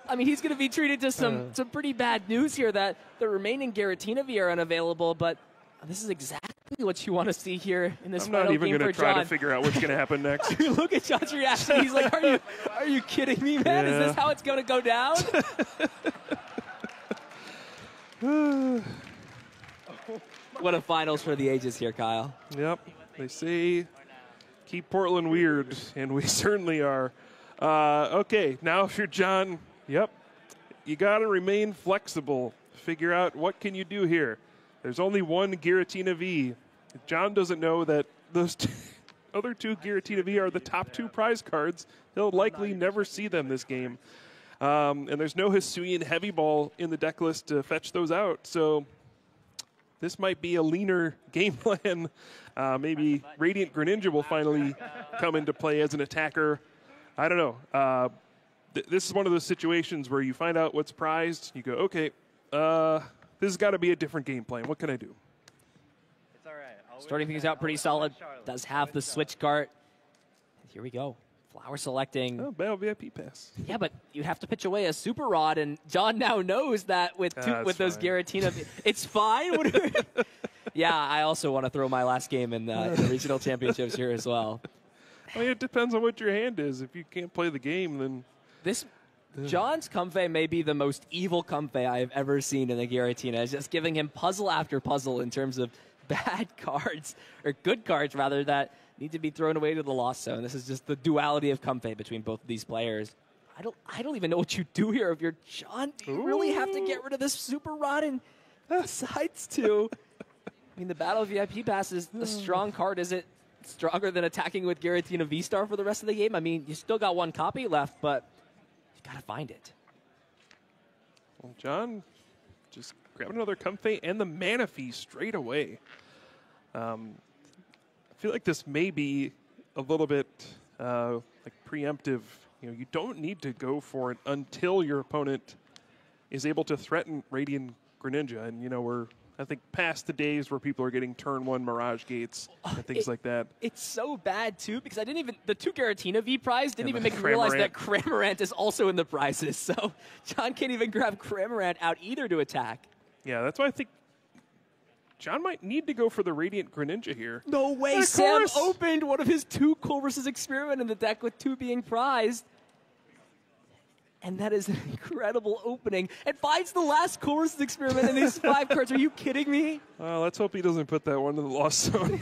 I mean, he's going to be treated to some pretty bad news here that the remaining Giratina V are unavailable, but this is exactly what you want to see here in this final game for John. I'm not even going to try to figure out what's going to happen next. Look at John's reaction. He's like, are you kidding me, man? Yeah. Is this how it's going to go down? What a finals for the ages here, Kyle. Yep. They say keep Portland weird, and we certainly are. Okay, now if you're John, yep, you got to remain flexible. Figure out what can you do here. There's only one Giratina V. John doesn't know that those other 2 Giratina V are the top 2 prize cards. He'll likely never see them this game. And there's no Hisuian Heavy Ball in the deck list to fetch those out. So this might be a leaner game plan. Maybe Radiant Greninja will finally come into play as an attacker. I don't know. This is one of those situations where you find out what's prized. You go, okay, this has got to be a different game plan. What can I do? It's all right. Starting things out pretty solid. Does have the switch cart. Here we go. Flower selecting. Oh, Battle VIP Pass. Yeah, but you have to pitch away a Super Rod, and John now knows that with those Giratina, it's fine. Yeah, I also want to throw my last game in the regional championships here as well. I mean, it depends on what your hand is. If you can't play the game, then John's Comfey may be the most evil Comfey I have ever seen in the Giratina. It's just giving him puzzle after puzzle in terms of bad cards, or good cards rather, that need to be thrown away to the lost zone. This is just the duality of Comfey between both of these players. I don't even know what you do here if you're John. Do you really have to get rid of this Super Rod and decides to? I mean, the Battle VIP Pass is a strong card. Is it stronger than attacking with Giratina V-Star for the rest of the game? I mean, you still got 1 copy left, but you got to find it. Well, John just grabbed another Comfey and the Manaphy straight away. I feel like this may be a little bit like preemptive. You know, you don't need to go for it until your opponent is able to threaten Radiant Greninja. And, you know, we're, I think, past the days where people are getting turn 1 Mirage Gates and things like that. It's so bad, too, because I didn't even, the 2 Giratina V prize didn't even make me realize that Cramorant is also in the prizes. So John can't even grab Cramorant out either to attack. Yeah, that's why I think John might need to go for the Radiant Greninja here. No way, Sam opened one of his 2 Colress's Experiment in the deck with 2 being prized. And that is an incredible opening. And finds the last Colress's Experiment in these 5 cards. Are you kidding me? Let's hope he doesn't put that one in the lost zone.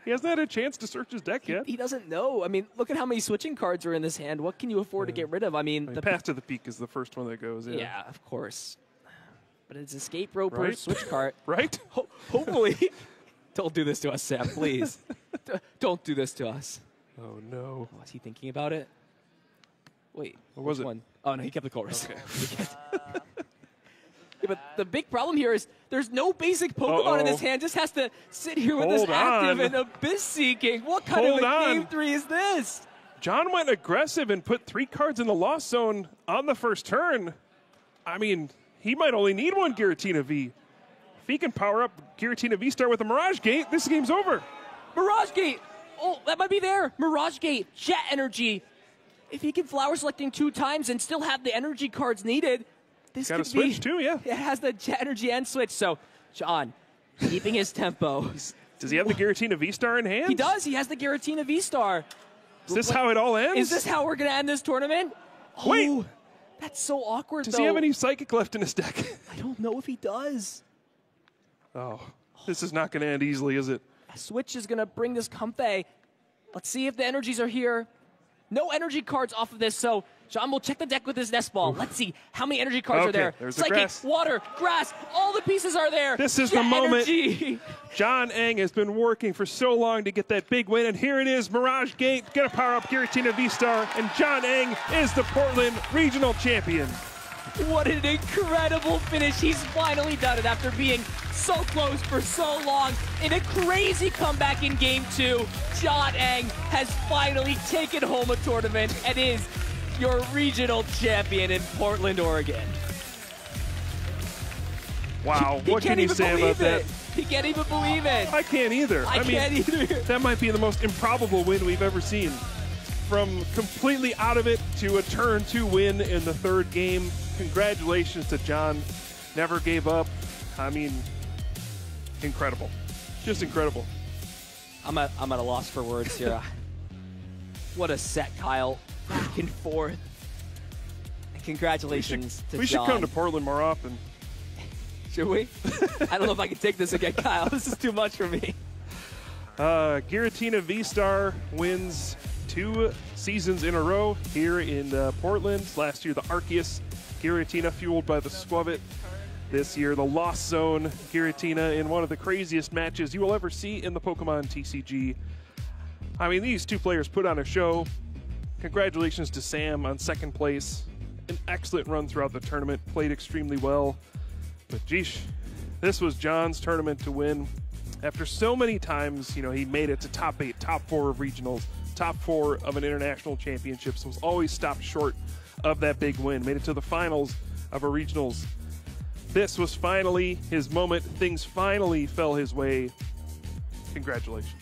He hasn't had a chance to search his deck yet. He doesn't know. I mean, look at how many switching cards are in this hand. What can you afford to get rid of? I mean, the Path to the Peak is the first one that goes. Yeah, of course. But it's Escape Roper, switch cart. Right? Hopefully. Don't do this to us, Sam, please. Don't do this to us. Oh, no. Was he thinking about it? Wait, what was it? One? Oh, no, he kept the Colress. Okay. Yeah, but the big problem here is there's no basic Pokemon in this hand. Just has to sit here with this active and Abyss Seeking. What kind of a game 3 is this? John went aggressive and put 3 cards in the lost zone on the first turn. I mean, he might only need 1 Giratina V. If he can power up Giratina V-Star with a Mirage Gate, this game's over. Mirage Gate! Oh, that might be there. Mirage Gate, Jet Energy. If he can flower selecting 2 times and still have the energy cards needed, this Got could a switch too, yeah. It has the Jet Energy and switch. So, John, keeping his tempo. Does he have the Giratina V-Star in hand? He does. He has the Giratina V-Star. Is this how it all ends? Is this how we're going to end this tournament? Wait. Oh, that's so awkward, Does he have any Psychic left in his deck? I don't know if he does. Oh, this is not going to end easily, is it? Switch is going to bring this Comfey. Let's see if the energies are here. No energy cards off of this, so John will check the deck with his nest ball. Let's see how many energy cards are there. There's the Psychic, grass. water, grass, all the pieces are there. This is Jet the moment. Energy. John Eng has been working for so long to get that big win, and here it is. Mirage Gate going to power up Giratina V-Star, and John Eng is the Portland Regional Champion. What an incredible finish. He's finally done it after being so close for so long. In a crazy comeback in Game 2, John Eng has finally taken home a tournament and is your regional champion in Portland, Oregon. Wow, what can you say about that? He can't even believe it. I can't either. I can't either. That might be the most improbable win we've ever seen. From completely out of it to a turn 2 win in the 3rd game. Congratulations to John. Never gave up. I mean, incredible. Just incredible. I'm at a loss for words here. What a set, Kyle. Back and forth. And congratulations to John. We should come to Portland more often. Should we? I don't know if I can take this again, Kyle. This is too much for me. Giratina V-Star wins 2 seasons in a row here in Portland. Last year, the Arceus Giratina fueled by the Squavit. This year, the Lost Zone Giratina in one of the craziest matches you will ever see in the Pokemon TCG. I mean, these 2 players put on a show. Congratulations to Sam on 2nd place. An excellent run throughout the tournament. Played extremely well. But geesh, this was John's tournament to win. After so many times, you know, he made it to top 8, top 4 of regionals, top 4 of an international championship, so was always stopped short of that big win. Made it to the finals of a regionals. This was finally his moment. Things finally fell his way. Congratulations.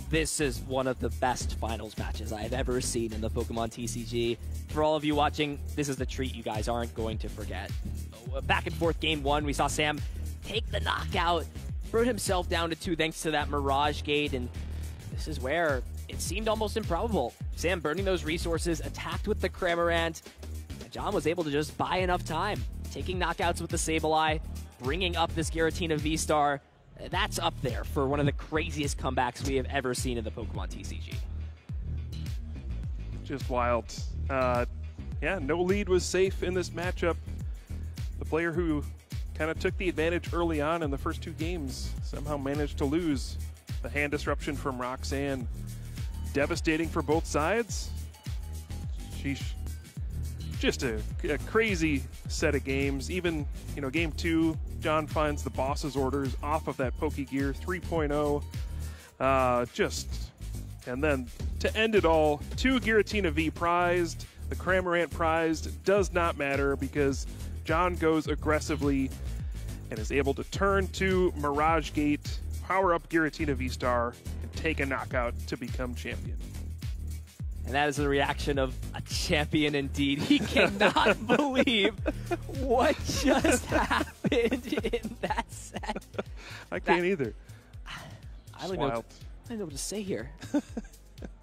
This is one of the best finals matches I have ever seen in the Pokemon TCG. For all of you watching, this is the treat you guys aren't going to forget. Back and forth Game 1, we saw Sam take the knockout, brought himself down to 2 thanks to that Mirage Gate, and this is where it seemed almost improbable. Sam burning those resources, attacked with the Cramorant, and John was able to just buy enough time, taking knockouts with the Sableye, bringing up this Giratina V-Star. That's up there for one of the craziest comebacks we have ever seen in the Pokemon TCG. Just wild. Yeah, no lead was safe in this matchup. The player who kind of took the advantage early on in the first 2 games somehow managed to lose. The hand disruption from Roxanne. Devastating for both sides. Sheesh. Just a crazy set of games. Even, you know, Game 2, John finds the boss's orders off of that Pokegear 3.0. And then to end it all, 2 Giratina V prized. The Cramorant prized does not matter because John goes aggressively and is able to turn to Mirage Gate, power up Giratina V-Star, and take a knockout to become champion. And that is the reaction of a champion indeed. He cannot believe what just happened in that set. I can't either. I don't know what to say here.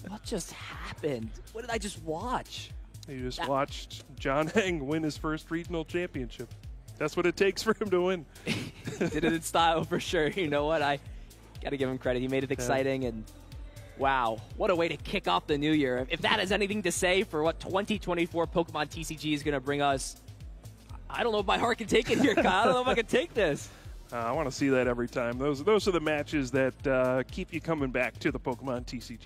What just happened? What did I just watch? You just watched John Eng win his first regional championship. That's what it takes for him to win. Did it in style for sure. You know what? I got to give him credit. He made it exciting, and wow, what a way to kick off the new year. If that has anything to say for what 2024 Pokemon TCG is going to bring us, I don't know if my heart can take it here, Kyle. I don't know if I can take this. I want to see that every time. Those are the matches that keep you coming back to the Pokemon TCG.